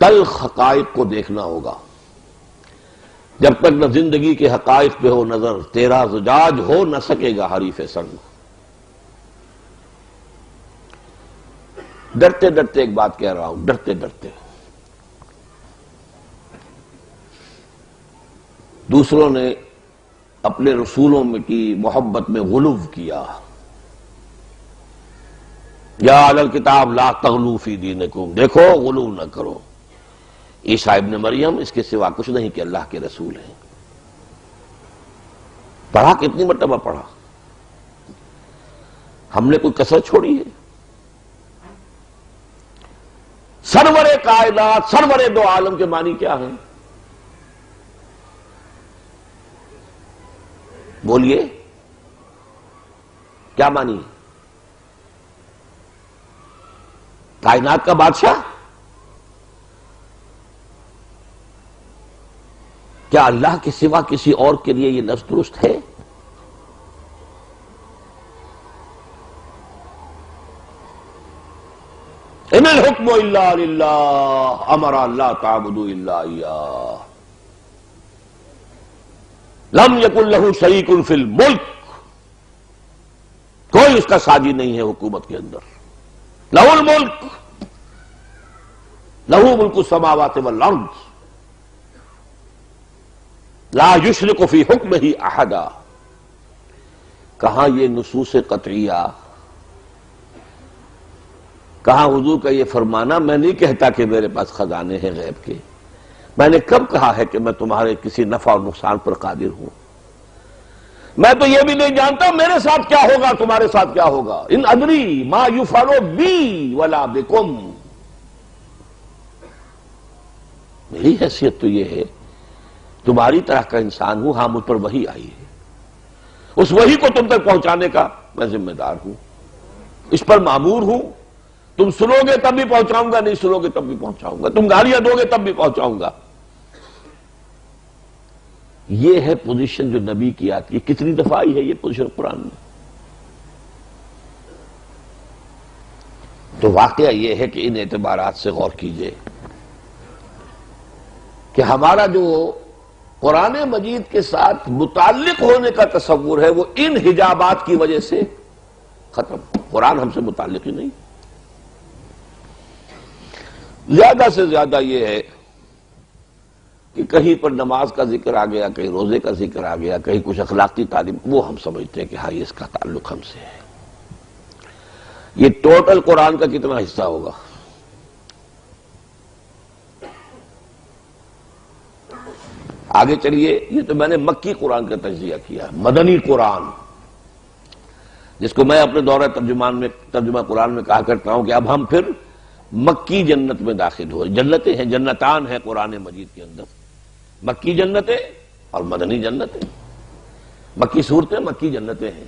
تلخ حقائق کو دیکھنا ہوگا. جب تک نہ زندگی کے حقائق پہ ہو نظر، تیرا زجاج ہو نہ سکے گا حریف سنگ. ڈرتے ڈرتے ایک بات کہہ رہا ہوں، ڈرتے ڈرتے دوسروں نے اپنے رسولوں میں کی محبت میں غلو کیا. یا اہل الکتاب لا تغلوا فی دینکم، دیکھو غلو نہ کرو. عیسیٰ ابن مریم اس کے سوا کچھ نہیں کہ اللہ کے رسول ہیں. پڑھا کتنی مرتبہ پڑھا؟ ہم نے کوئی کسر چھوڑی ہے؟ سرور کائنات، سرور دو عالم کے معنی کیا ہیں؟ بولیے کیا معنی ہے؟ کائنات کا بادشاہ؟ کیا اللہ کے سوا کسی اور کے لیے یہ لفظ درست ہے؟ ان الحکم الا للہ امر لا تعبدوا الا ایاہ لم یکن لہ شریک فی الملک. کوئی اس کا ساجی نہیں ہے حکومت کے اندر. لہ الملک، لہ ملک السماوات والارض لا یشرک فی حکمہ احدا. کہاں یہ نصوص قطعیہ، کہاں حضور کا یہ فرمانا میں نہیں کہتا کہ میرے پاس خزانے ہیں غیب کے. میں نے کب کہا ہے کہ میں تمہارے کسی نفع اور نقصان پر قادر ہوں؟ میں تو یہ بھی نہیں جانتا میرے ساتھ کیا ہوگا، تمہارے ساتھ کیا ہوگا. ان ادری ما یفعل بی ولا بکم. میری حیثیت تو یہ ہے تمہاری طرح کا انسان ہوں، ہاں مجھ پر وحی آئی ہے، اس وحی کو تم تک پہنچانے کا میں ذمہ دار ہوں، اس پر مامور ہوں. تم سنو گے تب بھی پہنچاؤں گا، نہیں سنو گے تب بھی پہنچاؤں گا، تم گالیاں دو گے تب بھی پہنچاؤں گا. یہ ہے پوزیشن جو نبی کی آتی ہے. کتنی دفعہ آئی ہے یہ پوزیشن قرآن میں؟ تو واقعہ یہ ہے کہ ان اعتبارات سے غور کیجئے کہ ہمارا جو قرآن مجید کے ساتھ متعلق ہونے کا تصور ہے وہ ان حجابات کی وجہ سے ختم. قرآن ہم سے متعلق ہی نہیں. زیادہ سے زیادہ یہ ہے کہ کہیں پر نماز کا ذکر آ گیا، کہیں روزے کا ذکر آ گیا، کہیں کچھ اخلاقی تعلیم، وہ ہم سمجھتے ہیں کہ ہاں اس کا تعلق ہم سے ہے. یہ ٹوٹل قرآن کا کتنا حصہ ہوگا؟ آگے چلیے. یہ تو میں نے مکی قرآن کا تجزیہ کیا. مدنی قرآن جس کو میں اپنے دورہ ترجمہ قرآن میں کہا کرتا ہوں کہ اب ہم پھر مکی جنت میں داخل ہوئے. جنتیں ہیں، جنتان ہیں قرآن مجید کے اندر، مکی جنتیں اور مدنی جنتیں. مکی صورتیں مکی جنتیں ہیں،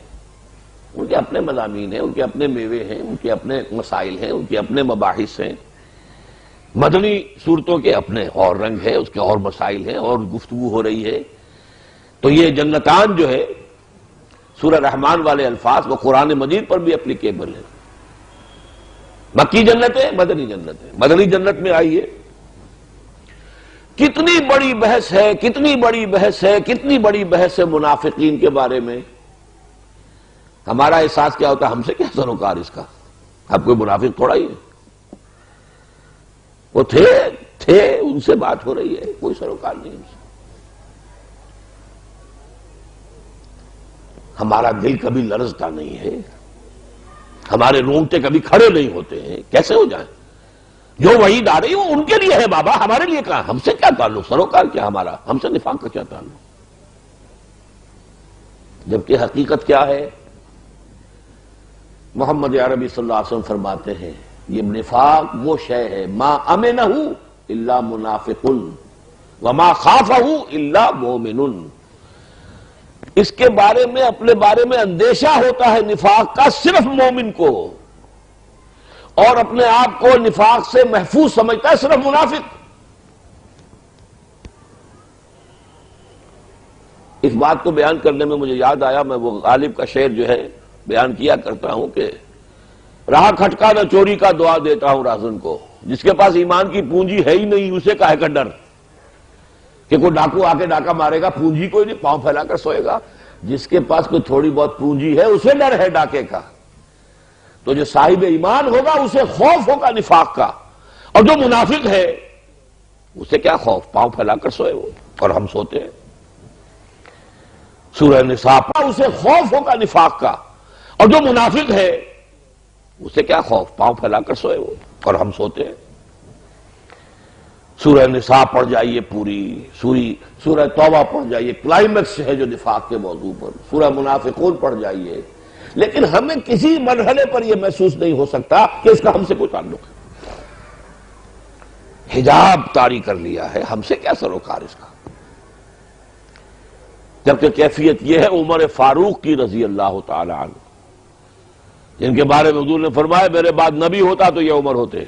ان کے اپنے مضامین ہیں، ان کے اپنے میوے ہیں، ان کے اپنے مسائل ہیں، ان کے اپنے مباحث ہیں. مدنی صورتوں کے اپنے اور رنگ ہے، اس کے اور مسائل ہیں اور گفتگو ہو رہی ہے. تو یہ جنتان جو ہے سورہ رحمان والے الفاظ وہ قرآن مجید پر بھی اپلیکیبل ہے. مکی جنتیں، مدنی جنتیں. مدنی جنت میں آئیے، کتنی بڑی بحث ہے، کتنی بڑی بحث ہے، کتنی بڑی بحث ہے منافقین کے بارے میں. ہمارا احساس کیا ہوتا ہے؟ ہم سے کیا سروکار اس کا؟ اب کوئی منافق تھوڑا ہی ہے، وہ تھے ان سے بات ہو رہی ہے، کوئی سروکار نہیں ان سے. ہمارا دل کبھی لرزتا نہیں ہے، ہمارے رونگٹے کبھی کھڑے نہیں ہوتے ہیں. کیسے ہو جائیں؟ جو وحید آ رہی وہ ان کے لیے ہے بابا، ہمارے لیے کہاں؟ ہم سے کیا تعلق؟ سروکار کیا ہمارا؟ ہم سے نفاق کا کیا تعلق؟ جبکہ حقیقت کیا ہے؟ محمد عربی صلی اللہ علیہ وسلم فرماتے ہیں یہ نفاق وہ شے ہے ما امنہ الا منافق وما خافہ الا مومن. اس کے بارے میں، اپنے بارے میں اندیشہ ہوتا ہے نفاق کا صرف مومن کو، اور اپنے آپ کو نفاق سے محفوظ سمجھتا ہے صرف منافق۔ اس بات کو بیان کرنے میں مجھے یاد آیا، میں وہ غالب کا شعر جو ہے بیان کیا کرتا ہوں کہ راہ کھٹکا نہ چوری کا دعا دیتا ہوں راہزن کو، جس کے پاس ایمان کی پونجی ہے ہی نہیں اسے کاہے کا ڈر کہ کوئی ڈاکو آ کے ڈاکہ مارے گا، پونجی کوئی نہیں، پاؤں پھیلا کر سوئے گا۔ جس کے پاس کوئی تھوڑی بہت پونجی ہے اسے ڈر ہے ڈاکے کا، تو جو صاحب ایمان ہوگا اسے خوف ہوگا نفاق کا، اور جو منافق ہے اسے کیا خوف، پاؤں پھیلا کر سوئے وہ، اور ہم سوتے ہیں۔ سورہ نساء اسے خوف ہوگا نفاق کا، اور جو منافق ہے اسے کیا خوف، پاؤں پھیلا کر سوئے وہ، اور ہم سوتے ہیں۔ سورہ نساء پڑھ جائیے پوری، سورہ توبہ پڑھ جائیے، کلائمیکس ہے جو نفاق کے موضوع پر، سورہ منافقون پڑھ جائیے، لیکن ہمیں کسی مرحلے پر یہ محسوس نہیں ہو سکتا کہ اس کا ہم سے کوئی تعلق ہے۔ حجاب طاری کر لیا ہے، ہم سے کیا سروکار اس کا؟ جبکہ کیفیت یہ ہے عمر فاروق کی رضی اللہ تعالی عنہ، جن کے بارے میں حضور نے فرمایا میرے بعد نبی ہوتا تو یہ عمر ہوتے۔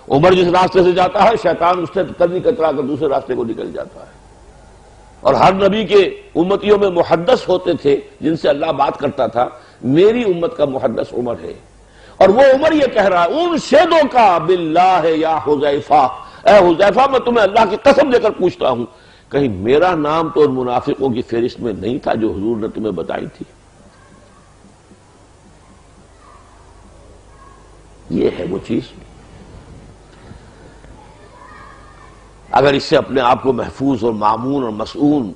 عمر جس راستے سے جاتا ہے شیطان اس سے قدمی کترا کر دوسرے راستے کو نکل جاتا ہے، اور ہر نبی کے امتیوں میں محدث ہوتے تھے جن سے اللہ بات کرتا تھا، میری امت کا محدث عمر ہے، اور وہ عمر یہ کہہ رہا ہے انشدو کا باللہ یا حذیفہ، اے حذیفہ میں تمہیں اللہ کی قسم دے کر پوچھتا ہوں کہیں میرا نام تو ان منافقوں کی فہرست میں نہیں تھا جو حضور نے تمہیں بتائی تھی؟ یہ ہے وہ چیز۔ اگر اس سے اپنے آپ کو محفوظ اور معمون اور مسئول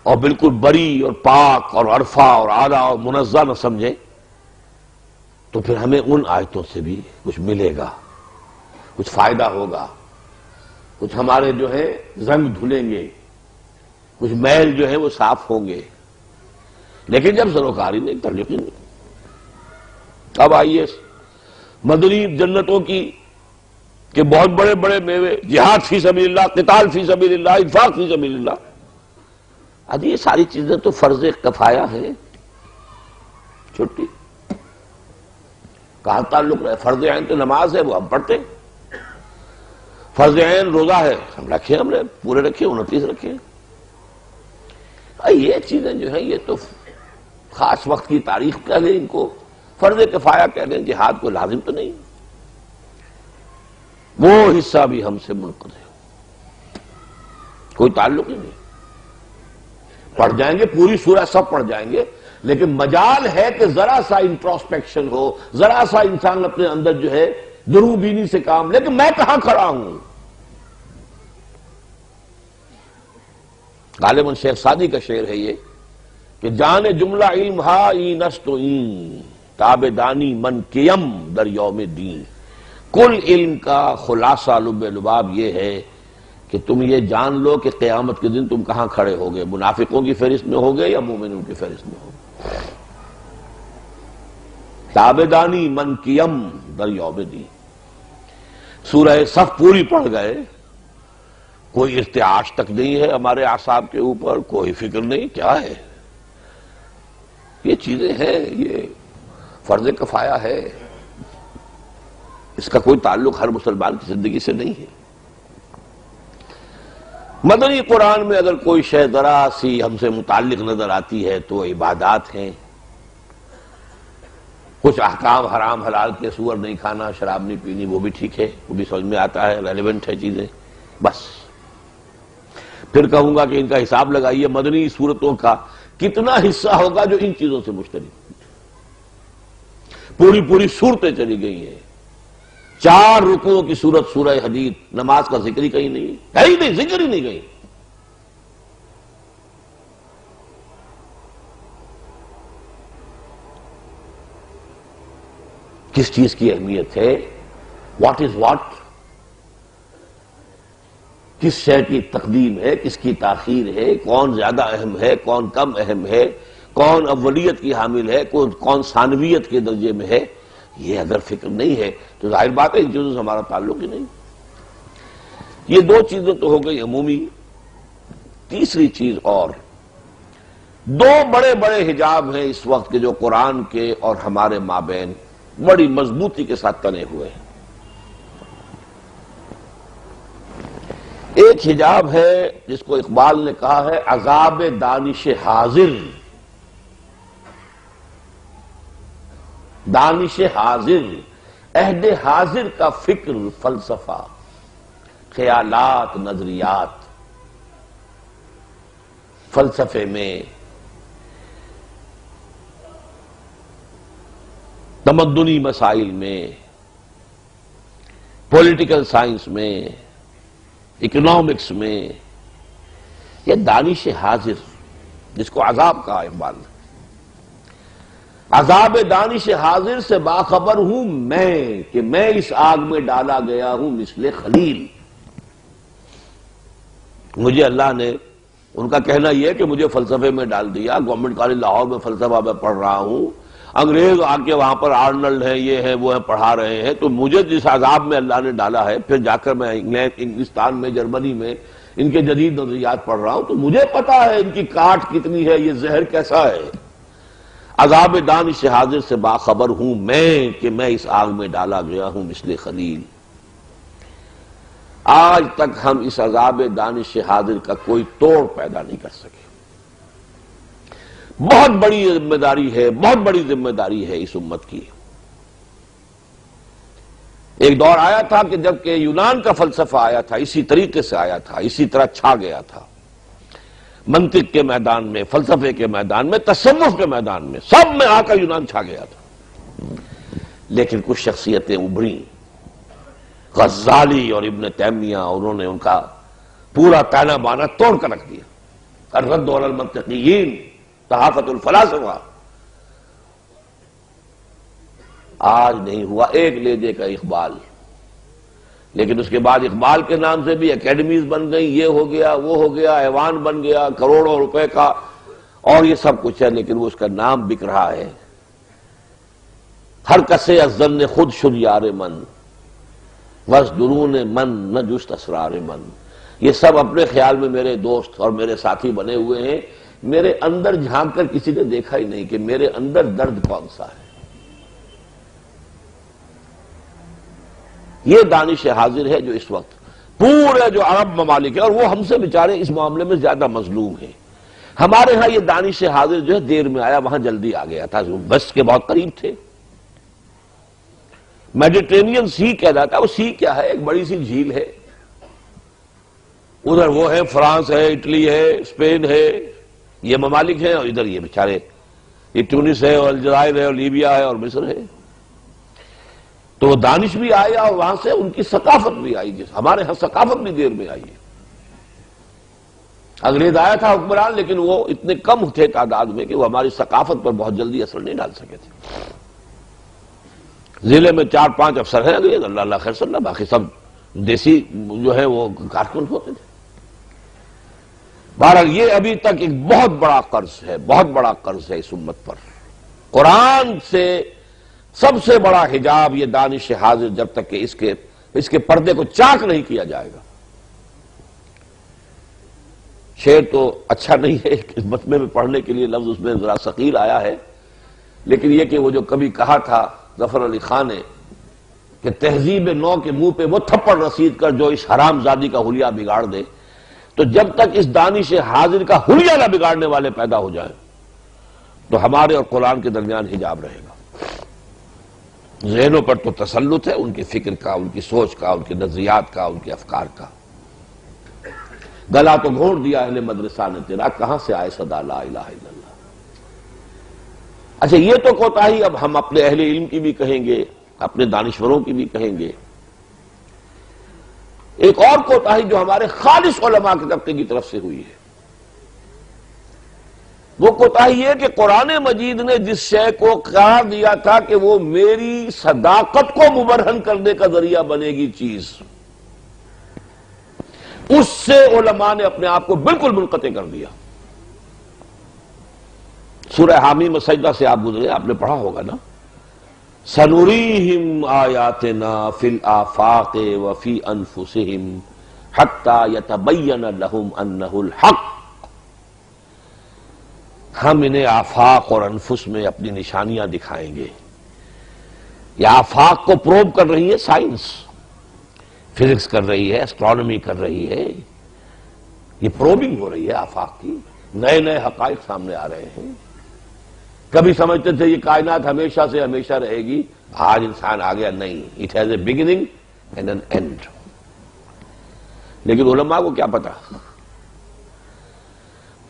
اور بالکل بری اور پاک اور عرفہ اور اعلیٰ اور منزہ نہ سمجھیں تو پھر ہمیں ان آیتوں سے بھی کچھ ملے گا، کچھ فائدہ ہوگا، کچھ ہمارے جو ہے زنگ دھلیں گے، کچھ میل جو ہے وہ صاف ہوں گے، لیکن جب سروکاری نہیں، تعلق نہیں۔ اب آئیے مدنی جنتوں کی کہ بہت بڑے بڑے میوے، جہاد فی سبیل اللہ، قتال فی سبیل اللہ، انفاق فی سبیل اللہ، اب یہ ساری چیزیں تو فرض کفایہ ہیں۔ چھٹی کہاں تعلق رہے؟ فرض عین تو نماز ہے، وہ ہم پڑھتے ہیں۔ فرض عین روزہ ہے، ہم رکھے، ہم نے پورے رکھے، 29 رکھے۔ یہ چیزیں جو ہیں یہ تو خاص وقت کی تاریخ کہہ لیں، ان کو فرض کفایہ کہہ لیں، جہاد کو لازم تو نہیں، وہ حصہ بھی ہم سے منقطع ہے، کوئی تعلق ہی نہیں۔ پڑھ جائیں گے پوری سورہ سب پڑھ جائیں گے، لیکن مجال ہے کہ ذرا سا انٹروسپیکشن ہو، ذرا سا انسان اپنے اندر جو ہے درو بینی سے کام، لیکن میں کہاں کھڑا ہوں؟ غالباً شیخ سعدی کا شعر ہے یہ کہ جان جملہ علم ہا این است و این، تابدانی من کیم در یوم دین۔ کل علم کا خلاصہ لب لباب یہ ہے کہ تم یہ جان لو کہ قیامت کے دن تم کہاں کھڑے ہوگے، منافقوں کی فہرست میں ہوگے یا مومنوں کی فہرست میں ہوگے۔ تابدانی من کیم در یوم دین۔ سورہ صف پوری پڑھ گئے، کوئی ارتعاش تک نہیں ہے ہمارے اعصاب کے اوپر، کوئی فکر نہیں، کیا ہے یہ چیزیں ہیں، یہ فرض کفایہ ہے، اس کا کوئی تعلق ہر مسلمان کی زندگی سے نہیں ہے۔ مدنی قرآن میں اگر کوئی شے ذرا سی ہم سے متعلق نظر آتی ہے تو عبادات ہیں، کچھ احکام حرام حلال کے، سور نہیں کھانا، شراب نہیں پینی، وہ بھی ٹھیک ہے، وہ بھی سمجھ میں آتا ہے، ریلیونٹ ہے چیزیں، بس۔ پھر کہوں گا کہ ان کا حساب لگائیے مدنی صورتوں کا کتنا حصہ ہوگا جو ان چیزوں سے مشترک، پوری صورتیں چلی گئی ہیں، 4 رکوعوں کی سورت سورہ حدید، نماز کا ذکر ہی کہیں نہیں، کہیں نہیں، ذکر ہی نہیں گئی۔ کس چیز کی اہمیت ہے، واٹ از واٹ، کس شے کی تقدیم ہے، کس کی تاخیر ہے، کون زیادہ اہم ہے، کون کم اہم ہے، کون اولیت کی حامل ہے، کون ثانویت کے درجے میں ہے، یہ اگر فکر نہیں ہے تو ظاہر بات ہے ان چیزوں سے ہمارا تعلق ہی نہیں۔ یہ 2 چیزیں تو ہو گئی عمومی۔ تیسری چیز اور، 2 بڑے بڑے حجاب ہیں اس وقت کے جو قرآن کے اور ہمارے مابین بڑی مضبوطی کے ساتھ تنے ہوئے ہیں۔ ایک حجاب ہے جس کو اقبال نے کہا ہے عذاب دانش حاضر، دانش حاضر، عہد حاضر کا فکر، فلسفہ، خیالات، نظریات، فلسفے میں، تمدنی مسائل میں، پولیٹیکل سائنس میں، اکنامکس میں، یہ دانش حاضر جس کو عذاب کہا اقبال نے، عذاب دانش حاضر سے باخبر ہوں میں کہ میں اس آگ میں ڈالا گیا ہوں مثل خلیل۔ مجھے اللہ نے، ان کا کہنا یہ ہے کہ مجھے فلسفے میں ڈال دیا، گورنمنٹ کالج لاہور میں فلسفہ میں پڑھ رہا ہوں، انگریز آ کے وہاں پر آرنلڈ ہے، یہ ہے، وہ ہے، پڑھا رہے ہیں، تو مجھے جس عذاب میں اللہ نے ڈالا ہے، پھر جا کر میں انگلستان میں، جرمنی میں ان کے جدید نظریات پڑھ رہا ہوں، تو مجھے پتا ہے ان کی کاٹ کتنی ہے، یہ زہر کیسا ہے۔ عذاب دانش حاضر سے باخبر ہوں میں کہ میں اس آگ میں ڈالا گیا ہوں مثل خلیل۔ آج تک ہم اس عذاب دانش حاضر کا کوئی توڑ پیدا نہیں کر سکے۔ بہت بڑی ذمہ داری ہے، بہت بڑی ذمہ داری ہے اس امت کی۔ ایک دور آیا تھا کہ جب کہ یونان کا فلسفہ آیا تھا، اسی طریقے سے آیا تھا، اسی طرح چھا گیا تھا، منطق کے میدان میں، فلسفے کے میدان میں، تصوف کے میدان میں، سب میں آ کر یونان چھا گیا تھا۔ لیکن کچھ شخصیتیں ابھریں، غزالی اور ابن تیمیہ، انہوں نے ان کا پورا تانا بانا توڑ کر رکھ دیا۔ الرد علی المنطقیین، تحافت الفلاسفہ۔ آج نہیں ہوا ایک لہجے کا اقبال، لیکن اس کے بعد اقبال کے نام سے بھی اکیڈمیز بن گئی، یہ ہو گیا، وہ ہو گیا، ایوان بن گیا کروڑوں روپے کا، اور یہ سب کچھ ہے، لیکن وہ اس کا نام بک رہا ہے۔ ہر کسے از ظن خود شد یار من، بس درون من نہ جست اسرار من۔ یہ سب اپنے خیال میں میرے دوست اور میرے ساتھی بنے ہوئے ہیں، میرے اندر جھانک کر کسی نے دیکھا ہی نہیں کہ میرے اندر درد کون سا ہے۔ یہ دانش حاضر ہے جو اس وقت پورے جو عرب ممالک ہے، اور وہ ہم سے بیچارے اس معاملے میں زیادہ مظلوم ہیں۔ ہمارے ہاں یہ دانش حاضر جو ہے دیر میں آیا، وہاں جلدی آ گیا تھا، بس کے بہت قریب تھے۔ میڈیٹرینین سی کہلاتا ہے، وہ سی کیا ہے؟ ایک بڑی سی جھیل ہے، ادھر وہ ہے، فرانس ہے، اٹلی ہے، اسپین ہے، یہ ممالک ہیں، اور ادھر یہ بیچارے، یہ ٹونس ہے اور الجزائر ہے اور لیبیا ہے اور مصر ہے۔ تو وہ دانش بھی آیا اور وہاں سے ان کی ثقافت بھی آئی، جس ہمارے ہاں ثقافت بھی دیر میں آئی ہے۔ انگریز آیا تھا حکمران، لیکن وہ اتنے کم تھے تعداد میں کہ وہ ہماری ثقافت پر بہت جلدی اثر نہیں ڈال سکے تھے۔ ضلع میں 4-5 افسر ہیں انگریز، اللہ اللہ خیر صلی، باقی سب دیسی جو ہے وہ کارکن ہوتے تھے۔ بہرحال یہ ابھی تک ایک بہت بڑا قرض ہے، بہت بڑا قرض ہے اس امت پر۔ قرآن سے سب سے بڑا حجاب یہ دانش حاضر، جب تک کہ اس کے پردے کو چاک نہیں کیا جائے گا۔ شعر تو اچھا نہیں ہے، مجمع میں پڑھنے کے لیے لفظ اس میں ذرا ثقیل آیا ہے، لیکن یہ کہ وہ جو کبھی کہا تھا ظفر علی خان نے کہ تہذیب نو کے منہ پہ وہ تھپڑ رسید کر جو اس حرام زادی کا حلیہ بگاڑ دے، تو جب تک اس دانش حاضر کا حلیہ نہ بگاڑنے والے پیدا ہو جائیں تو ہمارے اور قرآن کے درمیان حجاب رہے گا۔ ذہنوں پر تو تسلط ہے، ان کی فکر کا، ان کی سوچ کا، ان کے نظریات کا، ان کے افکار کا۔ گلا تو گھونٹ دیا اہل مدرسہ نے تیرا، کہاں سے آئے صدا لا الہ الا اللہ۔ اچھا یہ تو کوتاہی اب ہم اپنے اہل علم کی بھی کہیں گے، اپنے دانشوروں کی بھی کہیں گے۔ ایک اور کوتاہی جو ہمارے خالص علماء کے طبقے کی طرف سے ہوئی ہے، وہ کوتاہی یہ کہ قرآن مجید نے جس شے کو قرار دیا تھا کہ وہ میری صداقت کو مبرہن کرنے کا ذریعہ بنے گی چیز، اس سے علماء نے اپنے آپ کو بالکل منقطع کر دیا۔ سورہ حامیم سجدہ سے آپ گزرے، آپ نے پڑھا ہوگا نا، سَنُرِيهِمْ آيَاتِنَا فِي الْآفَاقِ وَفِي أَنفُسِهِمْ حَتَّى يَتَبَيَّنَ لَهُمْ أَنَّهُ الْحَقُّ۔ ہم انہیں آفاق اور انفس میں اپنی نشانیاں دکھائیں گے، یہ آفاق کو پروب کر رہی ہے سائنس، فزکس کر رہی ہے، ایسٹرونومی کر رہی ہے، یہ پروبنگ ہو رہی ہے آفاق کی، نئے نئے حقائق سامنے آ رہے ہیں۔ کبھی سمجھتے تھے یہ کائنات ہمیشہ سے ہمیشہ رہے گی، آج انسان آ گیا نہیں، it has a beginning and an end. لیکن علماء کو کیا پتا،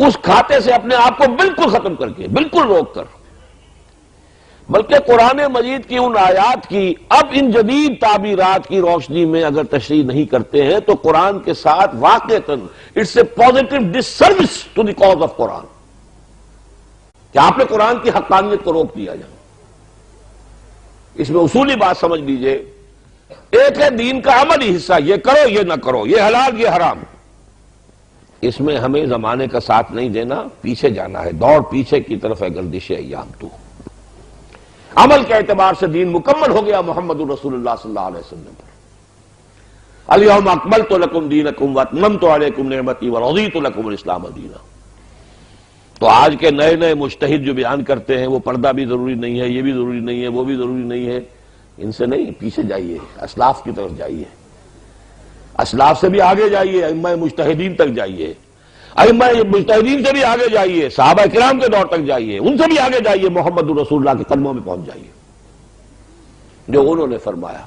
اس کھاتے سے اپنے آپ کو بالکل ختم کر کے، بالکل روک کر، بلکہ قرآن مجید کی ان آیات کی اب ان جدید تعبیرات کی روشنی میں اگر تشریح نہیں کرتے ہیں تو قرآن کے ساتھ واقعتاً it's a positive disservice to the cause of Quran, کہ آپ نے قرآن کی حقانیت کو روک دیا جائے۔ اس میں اصولی بات سمجھ لیجئے، ایک ہے دین کا عملی حصہ، یہ کرو یہ نہ کرو، یہ حلال یہ حرام، اس میں ہمیں زمانے کا ساتھ نہیں دینا، پیچھے جانا ہے، دوڑ پیچھے کی طرف ہے گردش ایام تو۔ عمل کے اعتبار سے دین مکمل ہو گیا محمد رسول اللہ صلی اللہ علیہ وسلم پر۔ الیوم اکملت لکم دینکم واتممت علیکم نعمتی ورضیت لکم الاسلام دینا۔ تو آج کے نئے نئے مجتہد جو بیان کرتے ہیں وہ پردہ بھی ضروری نہیں ہے، یہ بھی ضروری نہیں ہے، وہ بھی ضروری نہیں ہے، ان سے نہیں، پیچھے جائیے، اسلاف کی طرف جائیے، اسلاف سے بھی آگے جائیے، ائمہ مجتہدین تک جائیے، ائمہ مجتہدین سے بھی آگے جائیے، صحابہ کرام کے دور تک جائیے، ان سے بھی آگے جائیے، محمد رسول اللہ کے قدموں میں پہنچ جائیے، جو انہوں نے فرمایا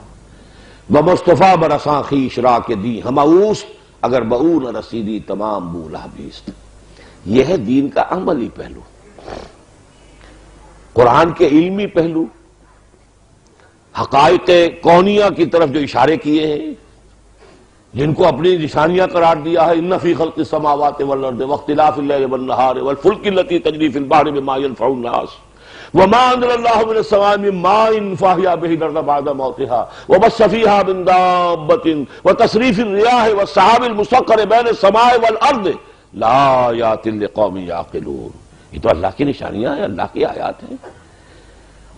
بمصطفیٰ برساں خیش را کے دی ہماؤس اگر بہو نہ رسیدی تمام بولا بیست۔ یہ ہے دین کا عملی پہلو، قرآن کے علمی پہلو، حقائق کونیہ کی طرف جو اشارے کیے ہیں، جن کو اپنی نشانیاں قرار دیا ہے، ان فی خلق السماوات والارض واختلاف اللیل والنہار والفلک التی تجری فی البحر بما ينفع الناس وما انزل اللہ من السماء من ماء فاحیا به الارض بعد موتها وبث فیها من دابۃ وتصریف الرياح والسحاب المسخر بین السماء والارض لآیات لقوم یعقلون۔ یہ تو اللہ کی نشانیاں ہیں، اللہ کی آیات ہیں،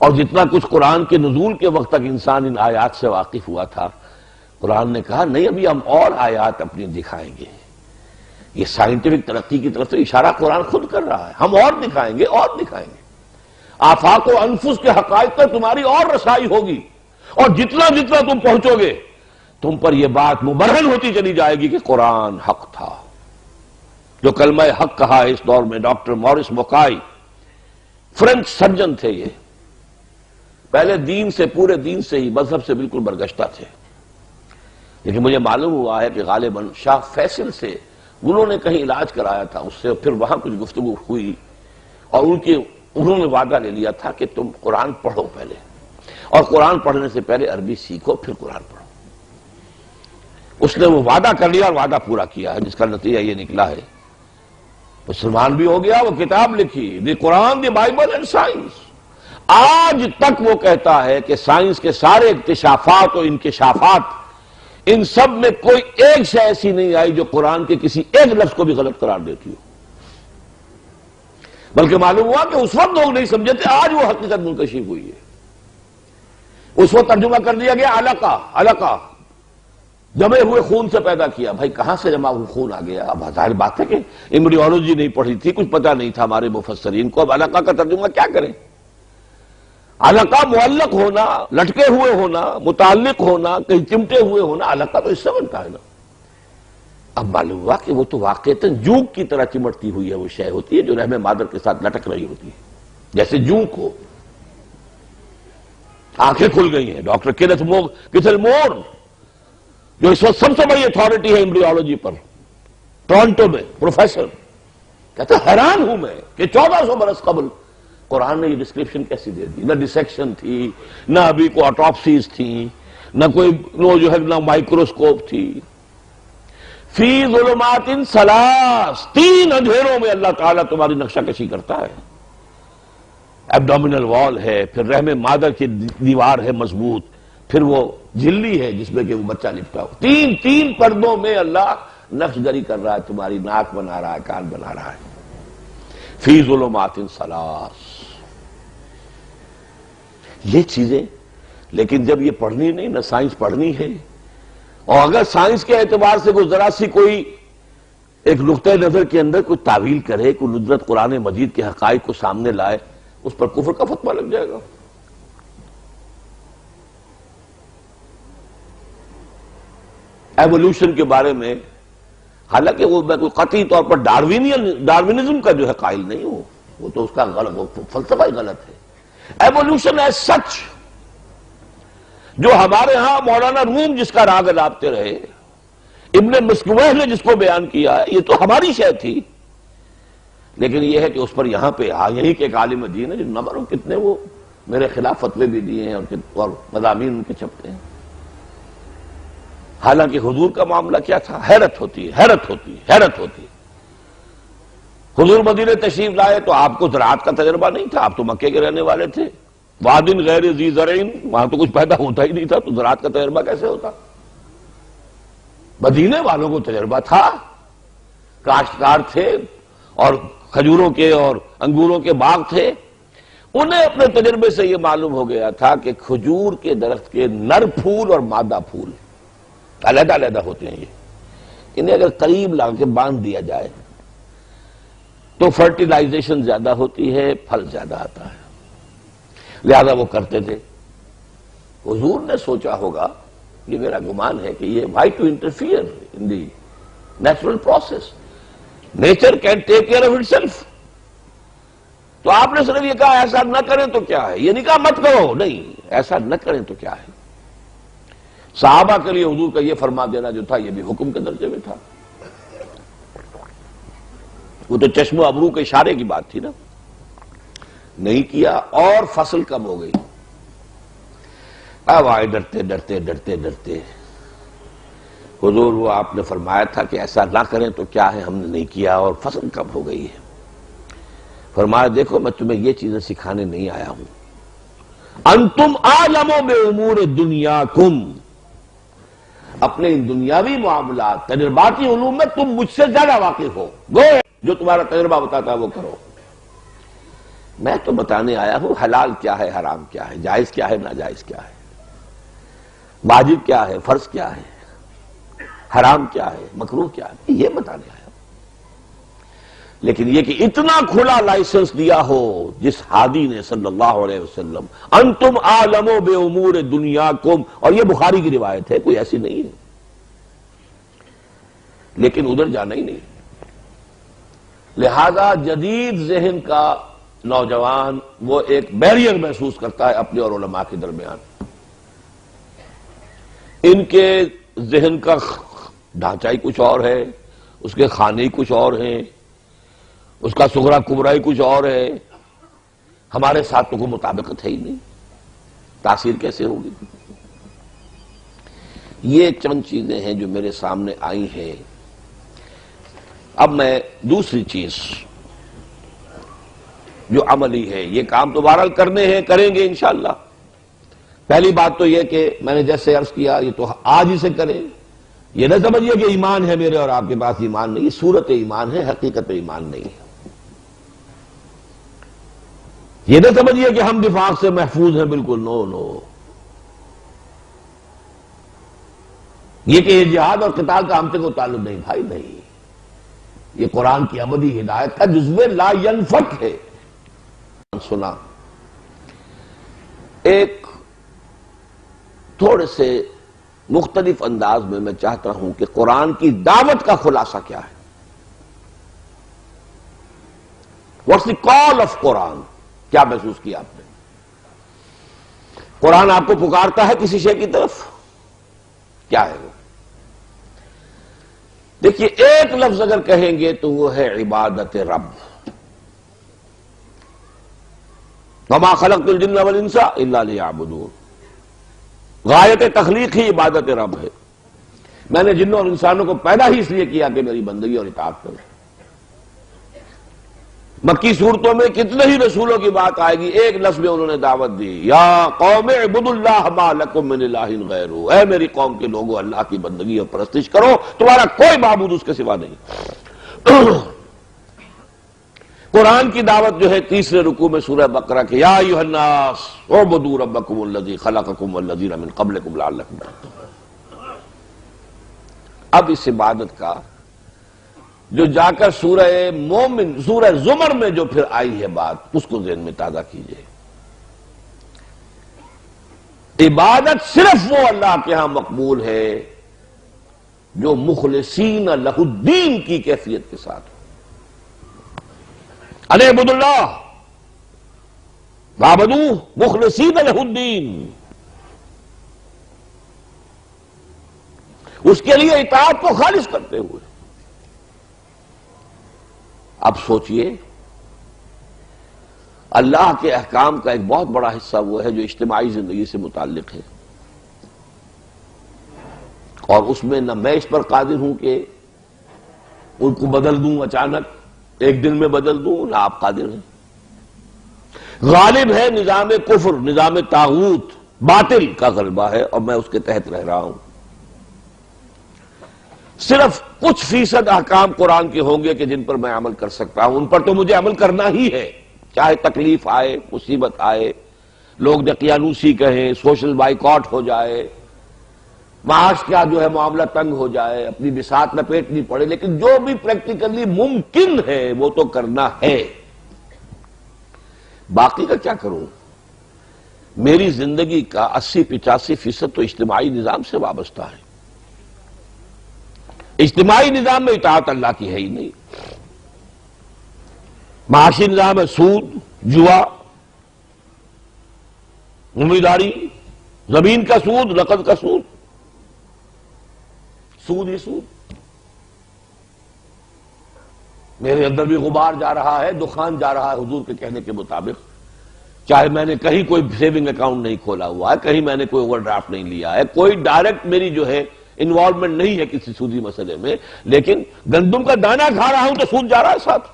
اور جتنا کچھ قرآن کے نزول کے وقت تک انسان ان آیات سے واقف ہوا تھا، قرآن نے کہا نہیں، ابھی ہم اور آیات اپنی دکھائیں گے۔ یہ سائنٹیفک ترقی کی طرف سے اشارہ قرآن خود کر رہا ہے، ہم اور دکھائیں گے اور دکھائیں گے، آفاق و انفس کے حقائق پر تمہاری اور رسائی ہوگی، اور جتنا جتنا تم پہنچو گے تم پر یہ بات مبرہن ہوتی چلی جائے گی کہ قرآن حق تھا۔ جو کلمہ حق کہا ہے اس دور میں ڈاکٹر مورس بوکائی، فرینچ سرجن تھے، یہ پہلے دین سے، پورے دین سے ہی، مذہب سے بالکل برگشتہ تھے، لیکن مجھے معلوم ہوا ہے کہ غالباً شاہ فیصل سے انہوں نے کہیں علاج کرایا تھا اس سے، پھر وہاں کچھ گفتگو ہوئی اور انہوں نے وعدہ لے لیا تھا کہ تم قرآن پڑھو پہلے، اور قرآن پڑھنے سے پہلے عربی سیکھو پھر قرآن پڑھو۔ اس نے وہ وعدہ کر لیا اور وعدہ پورا کیا ہے، جس کا نتیجہ یہ نکلا ہے مسلمان بھی ہو گیا، وہ کتاب لکھی دی قرآن دی بائبل اینڈ سائنس۔ آج تک وہ کہتا ہے کہ سائنس کے سارے اکتشافات اور انکشافات، ان سب میں کوئی ایک شے ایسی نہیں آئی جو قرآن کے کسی ایک لفظ کو بھی غلط قرار دیتی ہو، بلکہ معلوم ہوا کہ اس وقت لوگ نہیں سمجھے تھے، آج وہ حقیقت منکشف ہوئی ہے۔ اس وقت ترجمہ کر دیا گیا علقہ، علقہ جمے ہوئے خون سے پیدا کیا۔ بھائی کہاں سے جمع ہوئے خون آ گیا؟ اب ظاہر بات ہے کہ ایمبریولوجی نہیں پڑھی تھی، کچھ پتہ نہیں تھا ہمارے مفسرین کو، اب علقہ کا ترجمہ کیا کریں؟ علقہ معلق ہونا، لٹکے ہوئے ہونا، متعلق ہونا، کہیں چمٹے ہوئے ہونا، علقہ تو اس سے بنتا ہے نا۔ اب معلوم ہوا کہ وہ تو واقعتاً جونک کی طرح چمٹتی ہوئی ہے، وہ شے ہوتی ہے جو رحم مادر کے ساتھ لٹک رہی ہوتی ہے، جیسے جونک ہو۔ آنکھیں کھل گئی ہیں۔ ڈاکٹر کیتھل مور جو اس وقت سب سے بڑی اتھارٹی ہے ایمبریولوجی پر، ٹورنٹو میں پروفیسر، کہتا حیران ہوں میں کہ 1400 برس قبل قرآن نے یہ ڈسکرپشن کیسی دے دی؟ نہ ڈسیکشن تھی، نہ ابھی کوئی آٹوپسیز تھی، نہ کوئی جو ہے نہ مائکروسکوپ تھی۔ فی ظلمات ثلاث، 3 اندھیروں میں اللہ تعالیٰ تمہاری نقشہ کشی کرتا ہے۔ ایبڈومینل وال ہے، پھر رحم مادر کی دیوار ہے مضبوط، پھر وہ جھلی ہے جس میں کہ وہ بچہ لپٹا ہو، تین پردوں میں اللہ نقش گری کر رہا ہے، تمہاری ناک بنا رہا ہے، کان بنا رہا ہے۔ فی ظلمات ثلاث، یہ چیزیں، لیکن جب یہ پڑھنی نہیں، نہ سائنس پڑھنی ہے، اور اگر سائنس کے اعتبار سے کوئی ذرا سی کوئی ایک نقطۂ نظر کے اندر کوئی تعویل کرے، کوئی ندرت قرآن مجید کے حقائق کو سامنے لائے، اس پر کفر کا فتویٰ لگ جائے گا۔ ایوولوشن کے بارے میں، حالانکہ وہ میں کوئی قطعی طور پر ڈاروینزم کا جو ہے قائل نہیں ہوں، وہ تو اس کا غلط فلسفہ ہی غلط ہے۔ ایوولوشن ایز سچ، جو ہمارے ہاں مولانا روم جس کا راگ الاپتے رہے، ابن مسکوہ نے جس کو بیان کیا ہے، یہ تو ہماری شے تھی، لیکن یہ ہے کہ اس پر یہاں پہ یہی کہ ایک عالم دین ہے، جو نہ معلوم کتنے وہ میرے خلاف فتوے بھی دیے ہیں اور مضامین ان کے چھپتے ہیں۔ حالانکہ حضور کا معاملہ کیا تھا؟ حیرت ہوتی ہے۔ حضور مدینہ تشریف لائے تو آپ کو زراعت کا تجربہ نہیں تھا، آپ تو مکے کے رہنے والے تھے، وادن غیر ذی زرعین، وہاں تو کچھ پیدا ہوتا ہی نہیں تھا، تو زراعت کا تجربہ کیسے ہوتا؟ مدینے والوں کو تجربہ تھا، کاشتکار تھے اور کھجوروں کے اور انگوروں کے باغ تھے، انہیں اپنے تجربے سے یہ معلوم ہو گیا تھا کہ کھجور کے درخت کے نر پھول اور مادہ پھول علیحدہ علیحدہ ہوتے ہیں، انہیں اگر قریب لا کے باندھ دیا جائے تو فرٹیلائزیشن زیادہ ہوتی ہے، پھل زیادہ آتا ہے، لہذا وہ کرتے تھے۔ حضور نے سوچا ہوگا، یہ میرا گمان ہے کہ یہ why to interfere in the natural process, nature can take care of itself۔ تو آپ نے صرف یہ کہا ایسا نہ کریں تو کیا ہے، یہ نہیں کہا مت کرو، نہیں، ایسا نہ کریں تو کیا ہے۔ صحابہ کے لیے حضور کا یہ فرما دینا جو تھا، یہ بھی حکم کے درجے میں تھا، وہ تو چشم و ابرو کے اشارے کی بات تھی نا، نہیں کیا اور فصل کم ہو گئی۔ اب آئے ڈرتے حضور، وہ آپ نے فرمایا تھا کہ ایسا نہ کریں تو کیا ہے، ہم نے نہیں کیا اور فصل کم ہو گئی ہے۔ فرمایا دیکھو میں تمہیں یہ چیزیں سکھانے نہیں آیا ہوں، انتم عالم بامور دنیاکم، اپنے ان دنیاوی معاملات تجرباتی علوم میں تم مجھ سے زیادہ واقف ہو، گو جو تمہارا تجربہ بتاتا ہے وہ کرو، میں تو بتانے آیا ہوں حلال کیا ہے، حرام کیا ہے، جائز کیا ہے، ناجائز کیا ہے، واجب کیا ہے، فرض کیا ہے، حرام کیا ہے، مکروہ کیا ہے، یہ بتانے آیا ہوں۔ لیکن یہ کہ اتنا کھلا لائسنس دیا ہو جس ہادی نے صلی اللہ علیہ وسلم، انتم عالم بامور دنیاکم، اور یہ بخاری کی روایت ہے، کوئی ایسی نہیں ہے، لیکن ادھر جانا ہی نہیں۔ لہذا جدید ذہن کا نوجوان وہ ایک بیریئر محسوس کرتا ہے اپنے اور علماء کے درمیان، ان کے ذہن کا ڈھانچہ ہی کچھ اور ہے، اس کے کھانے ہی کچھ اور ہیں، اس کا صغرا کبرا ہی کچھ اور ہے، ہمارے ساتھ تو کوئی مطابقت ہے ہی نہیں، تاثیر کیسے ہوگی؟ یہ چند چیزیں ہیں جو میرے سامنے آئی ہیں۔ اب میں دوسری چیز جو عملی ہے، یہ کام تو بہرحال کرنے ہیں، کریں گے انشاءاللہ۔ پہلی بات تو یہ کہ میں نے جیسے عرض کیا، یہ تو آج ہی سے کریں، یہ نہ سمجھیے کہ ایمان ہے میرے اور آپ کے پاس ایمان نہیں، یہ صورت ایمان ہے، حقیقت ایمان نہیں ہے۔ یہ نہ سمجھیے کہ ہم نفاق سے محفوظ ہیں، بالکل نو۔ یہ کہ یہ جہاد اور قتال کا ہم سے کوئی تعلق نہیں، بھائی نہیں، یہ قرآن کی ابدی ہدایت کا جزو لا ینفک ہے۔ سنا ایک تھوڑے سے مختلف انداز میں چاہتا ہوں کہ قرآن کی دعوت کا خلاصہ کیا ہے، واٹس دی کال آف قرآن، کیا محسوس کیا آپ نے؟ قرآن آپ کو پکارتا ہے کسی شے کی طرف، کیا ہے وہ؟ دیکھیے ایک لفظ اگر کہیں گے تو وہ ہے عبادت رب، وما خلقت الجن والانس الا لیعبدون، غایت تخلیق ہی عبادت رب ہے، میں نے جنوں اور انسانوں کو پیدا ہی اس لیے کیا کہ میری بندگی اور اطاعت کریں۔ مکی صورتوں میں کتنے ہی رسولوں کی بات آئے گی، ایک لفظ میں انہوں نے دعوت دی، یا قوم اعبدوا اللہ ما لکم من الہ غیرہ، اے میری قوم کے لوگوں اللہ کی بندگی اور پرستش کرو، تمہارا کوئی معبود اس کے سوا نہیں۔ قرآن کی دعوت جو ہے تیسرے رکوع میں سورہ بقرہ کے یا ایھا الناس اعبدوا ربکم الذی خلقکم والذین من قبلکم لعلکم تتقون۔ اب اس عبادت کا جو جا کر سورہ مومن، سورہ زمر میں جو پھر آئی ہے بات، اس کو ذہن میں تازہ کیجئے۔ عبادت صرف وہ اللہ کے ہاں مقبول ہے جو مخلصین لہ الدین کی کیفیت کے ساتھ ان اعبدوا اللہ وعبدوہ مخلصین لہ الدین، اس کے لیے اطاعت کو خالص کرتے ہوئے۔ اب سوچئے اللہ کے احکام کا ایک بہت بڑا حصہ وہ ہے جو اجتماعی زندگی سے متعلق ہے، اور اس میں نہ میں اس پر قادر ہوں کہ ان کو بدل دوں اچانک ایک دن میں بدل دوں، نہ آپ قادر ہیں۔ غالب ہے نظام کفر، نظام طاغوت، باطل کا غلبہ ہے، اور میں اس کے تحت رہ رہا ہوں۔ صرف کچھ فیصد احکام قرآن کے ہوں گے کہ جن پر میں عمل کر سکتا ہوں، ان پر تو مجھے عمل کرنا ہی ہے، چاہے تکلیف آئے، مصیبت آئے، لوگ دقیانوسی کہیں، سوشل بائیکاٹ ہو جائے، معاش کا جو ہے معاملہ تنگ ہو جائے، اپنی بساط لپیٹنی پڑے، لیکن جو بھی پریکٹیکلی ممکن ہے وہ تو کرنا ہے۔ باقی کا کیا کروں؟ میری زندگی کا 80-85% تو اجتماعی نظام سے وابستہ ہے۔ اجتماعی نظام میں اطاعت اللہ کی ہے ہی نہیں۔ معاشی نظام ہے سود، جوا، امیداری، زمین کا سود، نقد کا سود، سود ہی سود۔ میرے اندر بھی غبار جا رہا ہے، دخان جا رہا ہے حضور کے کہنے کے مطابق، چاہے میں نے کہیں کوئی سیونگ اکاؤنٹ نہیں کھولا ہوا ہے، کہیں میں نے کوئی اوور ڈرافٹ نہیں لیا ہے، کوئی ڈائریکٹ میری جو ہے انوالومنٹ نہیں ہے کسی سودی مسئلے میں، لیکن گندم کا دانہ کھا رہا ہوں تو سود جا رہا ہے ساتھ۔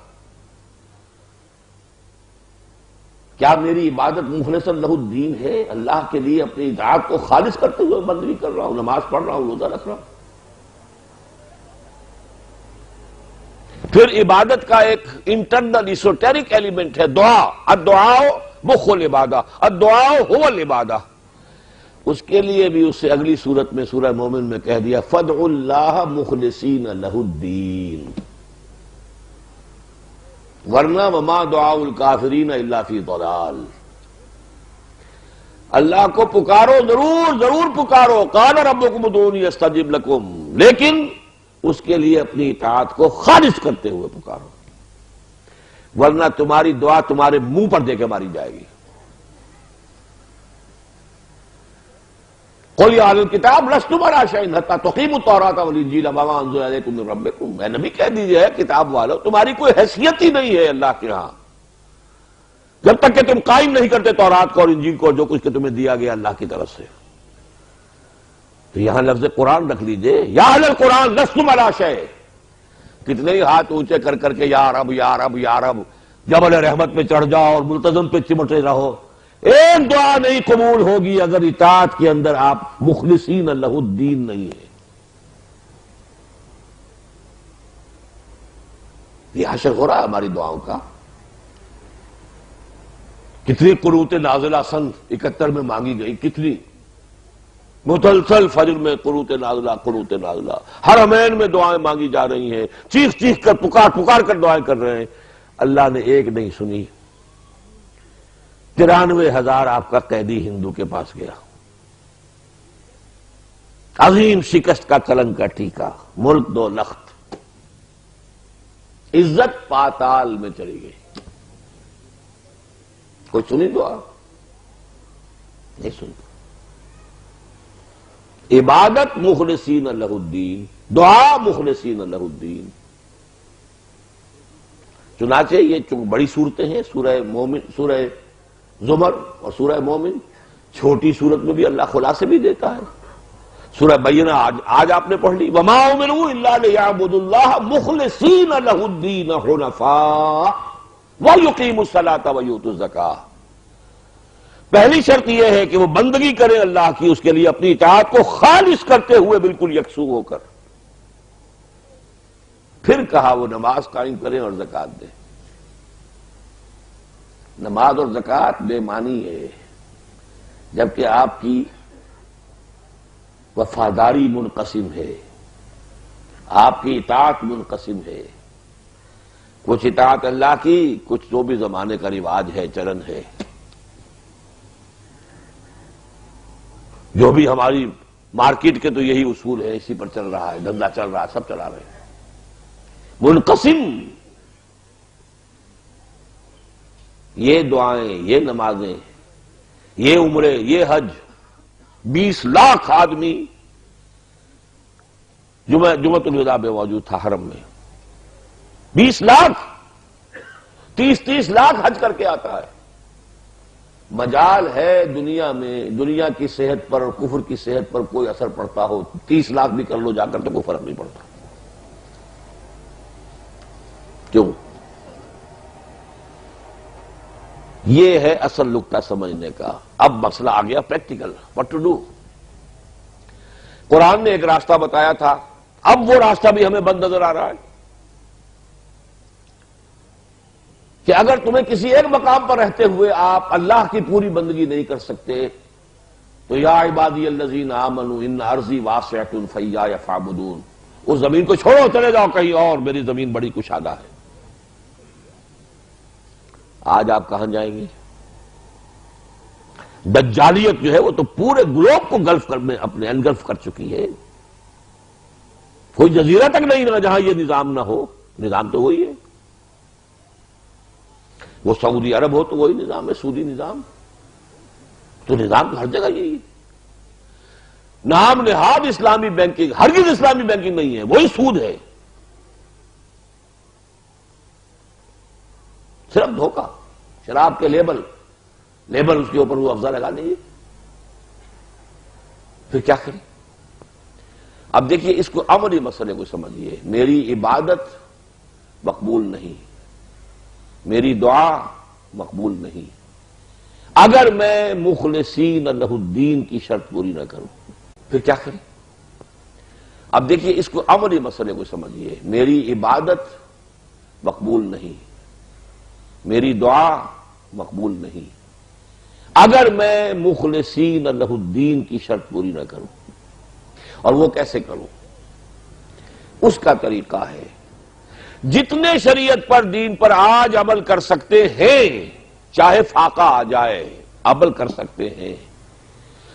کیا میری عبادت مخلصا لہ الدین ہے؟ اللہ کے لیے اپنی اطاعت کو خالص کرتے ہوئے بندگی کر رہا ہوں، نماز پڑھ رہا ہوں، روزہ رکھ رہا ہوں۔ پھر عبادت کا ایک انٹرنل ایسوٹیرک ایلیمنٹ ہے دعا، الدعاء مخ العبادہ، الدعاء هو العبادہ۔ اس کے لیے بھی اس سے اگلی سورت میں سورہ مومن میں کہہ دیا فادعوا اللہ مخلصین لہ الدین، ورنہ وما دعاء الکافرین الا فی ضلال۔ اللہ کو پکارو، ضرور ضرور پکارو، قال ربکم ادعونی استجب لکم، لیکن اس کے لیے اپنی اطاعت کو خالص کرتے ہوئے پکارو، ورنہ تمہاری دعا تمہارے منہ پر دے کے ماری جائے گی۔ قل یا اہل الکتاب لستم علی شیء حتی تقیموا التوراۃ والانجیل وما انزل الیکم من ربکم، اے نبی کہہ دیجئے کتاب والو تمہاری کوئی حیثیت ہی نہیں ہے اللہ کے ہاں جب تک کہ تم قائم نہیں کرتے تورات کو اور انجیل کو، جو کچھ کہ تمہیں دیا گیا اللہ کی طرف سے۔ تو یہاں لفظ قرآن رکھ لیجئے، یا اہل القرآن لستم علی شیء، کتنے ہی ہاتھ اونچے کر کر کے یا رب یا رب یا رب جبل رحمت میں چڑھ جاؤ اور ملتزم پہ چمٹے رہو، ایک دعا نہیں قبول ہوگی اگر اطاعت کے اندر آپ مخلصین لہ الدین نہیں ہیں۔ یہ حشر ہو رہا ہے ہماری دعاؤں کا۔ کتنی قنوت نازلہ سن 71 میں مانگی گئی، کتنی مسلسل فجر میں قنوت نازلہ، حرمین میں دعائیں مانگی جا رہی ہیں، چیخ چیخ کر پکار کر دعائیں کر رہے ہیں، اللہ نے ایک نہیں سنی۔ 93,000 آپ کا قیدی ہندو کے پاس گیا، عظیم شکست کا کلنگ کا ٹیکا، ملک دو لخت، عزت پاتال میں چلی گئی۔ کوئی سنی دعا؟ نہیں سنتا۔ عبادت مخلصین لہ الدین، دعا مخلصین لہ الدین۔ چنانچہ یہ بڑی صورتیں ہیں، سورہ مومن، سورہ زمر اور سورہ مومن، چھوٹی صورت میں بھی اللہ خلاصے بھی دیتا ہے۔ سورہ بینہ آج آپ نے پڑھ لی، وما امروا الا لیعبدوا اللہ مخلصین لہ الدین حنفاء ویقیموا الصلاۃ ویؤتوا الزکاۃ۔ پہلی شرط یہ ہے کہ وہ بندگی کریں اللہ کی، اس کے لیے اپنی اطاعت کو خالص کرتے ہوئے بالکل یکسو ہو کر۔ پھر کہا وہ نماز قائم کریں اور زکوٰۃ دیں۔ نماز اور زکوٰۃ بے معنی ہے جبکہ آپ کی وفاداری منقسم ہے، آپ کی اطاعت منقسم ہے، کچھ اطاعت اللہ کی، کچھ جو بھی زمانے کا رواج ہے، چلن ہے، جو بھی ہماری مارکیٹ کے تو یہی اصول ہے، اسی پر چل رہا ہے، دھندا چل رہا ہے، سب چلا رہے ہیں۔ منقسم، یہ دعائیں، یہ نمازیں، یہ عمرے، یہ حج، 20 لاکھ آدمی جمعۃ الوداع میں موجود تھا حرم میں، 20 لاکھ، 30 لاکھ حج کر کے آتا ہے۔ مجال ہے دنیا میں، دنیا کی صحت پر اور کفر کی صحت پر کوئی اثر پڑتا ہو، 30 لاکھ بھی کر لو جا کر تو کوئی فرق نہیں پڑتا۔ کیوں؟ یہ ہے اصل نقطہ سمجھنے کا۔ اب مسئلہ آ گیا پریکٹیکل، واٹ ٹو ڈو۔ قرآن نے ایک راستہ بتایا تھا، اب وہ راستہ بھی ہمیں بند نظر آ رہا ہے کہ اگر تمہیں کسی ایک مقام پر رہتے ہوئے آپ اللہ کی پوری بندگی نہیں کر سکتے تو یا عبادی الذین آمنوا ان ارضی واسعۃ فایای فاعبدون، اس زمین کو چھوڑو، چلے جاؤ کہیں اور، میری زمین بڑی کشادہ ہے۔ آج آپ کہاں جائیں گے؟ دجالیت جو ہے وہ تو پورے گلوب کو گلف میں اپنے انگلف کر چکی ہے، کوئی جزیرہ تک نہیں رہا جہاں یہ نظام نہ ہو۔ نظام تو وہی ہے، وہ سعودی عرب ہو تو وہی نظام ہے، سودی نظام، تو نظام تو ہر جگہ یہی ہے۔ نام نہاد اسلامی بینکنگ، ہرگز اسلامی بینکنگ نہیں ہے، وہی سود ہے، صرف دھوکہ۔ شراب کے لیبل اس کے اوپر وہ افزا لگا دیجیے، پھر کیا کریں؟ اب دیکھیے اس کو عملی مسئلے کو سمجھیے۔ میری عبادت مقبول نہیں، میری دعا مقبول نہیں اگر میں مخلصین لہ الدین کی شرط پوری نہ کروں، پھر کیا کریں؟ اب دیکھیے اس کو عملی مسئلے کو سمجھیے۔ میری عبادت مقبول نہیں، میری دعا مقبول نہیں اگر میں مخلصین لہ الدین کی شرط پوری نہ کروں۔ اور وہ کیسے کروں؟ اس کا طریقہ ہے جتنے شریعت پر، دین پر آج عمل کر سکتے ہیں، چاہے فاقہ آ جائے عمل کر سکتے ہیں۔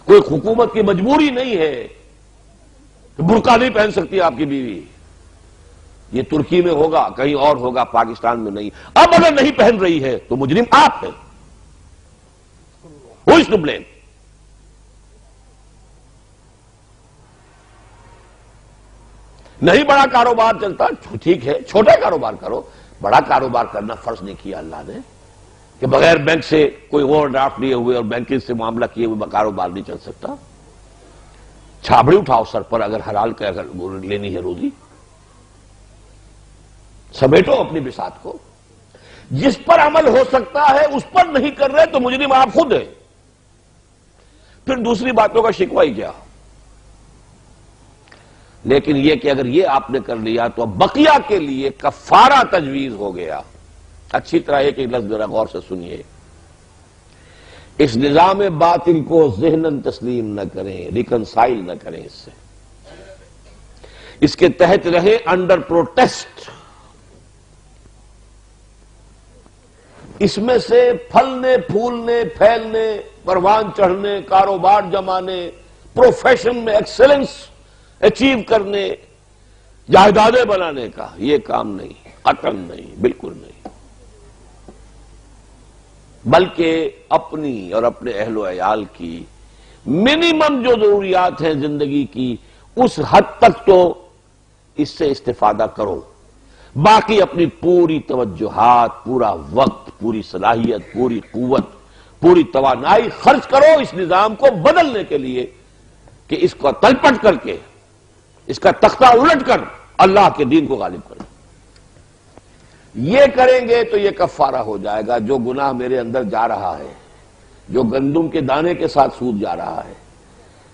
کوئی حکومت کی مجبوری نہیں ہے کہ برقع نہیں پہن سکتی آپ کی بیوی، یہ ترکی میں ہوگا، کہیں اور ہوگا، پاکستان میں نہیں۔ اب اگر نہیں پہن رہی ہے تو مجرم آپ ہیں، who is to blame؟ نہیں بڑا کاروبار چلتا، ٹھیک ہے، چھوٹا کاروبار کرو، بڑا کاروبار کرنا فرض نہیں کیا اللہ نے کہ بغیر بینک سے کوئی اوور ڈرافٹ لیے ہوئے اور بینکنگ سے معاملہ کیے ہوئے کاروبار نہیں چل سکتا۔ چھابڑی اٹھاؤ سر پر اگر حلال کا اگر لینی ہے روزی، سمیٹو اپنی بساط کو۔ جس پر عمل ہو سکتا ہے اس پر نہیں کر رہے تو مجرم آپ خود ہیں، پھر دوسری باتوں کا شکوہ ہی کیا؟ لیکن یہ کہ اگر یہ آپ نے کر لیا تو اب بقیہ کے لیے کفارہ تجویز ہو گیا۔ اچھی طرح ایک لفظ ذرا غور سے سنیے، اس نظام باطل کو ذہناً تسلیم نہ کریں، ریکنسائل نہ کریں اس سے، اس کے تحت رہے انڈر پروٹیسٹ۔ اس میں سے پھلنے پھولنے پھیلنے، پروان چڑھنے، کاروبار جمانے، پروفیشن میں ایکسلنس اچیو کرنے، جائیدادیں بنانے کا یہ کام نہیں، قطعاً نہیں، بالکل نہیں، بلکہ اپنی اور اپنے اہل و عیال کی منیمم جو ضروریات ہیں زندگی کی اس حد تک تو اس سے استفادہ کرو، باقی اپنی پوری توجہات، پورا وقت، پوری صلاحیت، پوری قوت، پوری توانائی خرچ کرو اس نظام کو بدلنے کے لیے کہ اس کو تلپٹ کر کے، اس کا تختہ الٹ کر اللہ کے دین کو غالب کریں۔ یہ کریں گے تو یہ کفارہ ہو جائے گا۔ جو گناہ میرے اندر جا رہا ہے، جو گندم کے دانے کے ساتھ سود جا رہا ہے،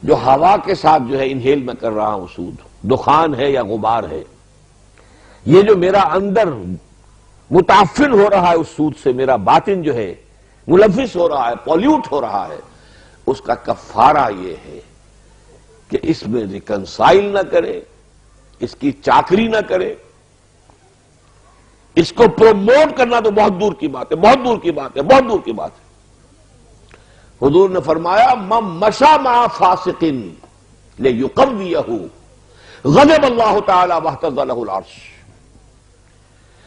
جو ہوا کے ساتھ جو ہے انہیل میں کر رہا ہوں سود، دخان ہے یا غبار ہے، یہ جو میرا اندر متعفن ہو رہا ہے اس سود سے، میرا باطن جو ہے ملوث ہو رہا ہے، پولیوٹ ہو رہا ہے، اس کا کفارہ یہ ہے کہ اس میں ریکنسائل نہ کرے، اس کی چاکری نہ کرے، اس کو پروموٹ کرنا تو بہت دور کی بات ہے، بہت دور کی بات ہے، بہت دور کی بات ہے۔ حضور نے فرمایا من مشى مع فاسق لِيُقَوِّيَهُ غضب اللہ تعالی واہتز لہ العرش.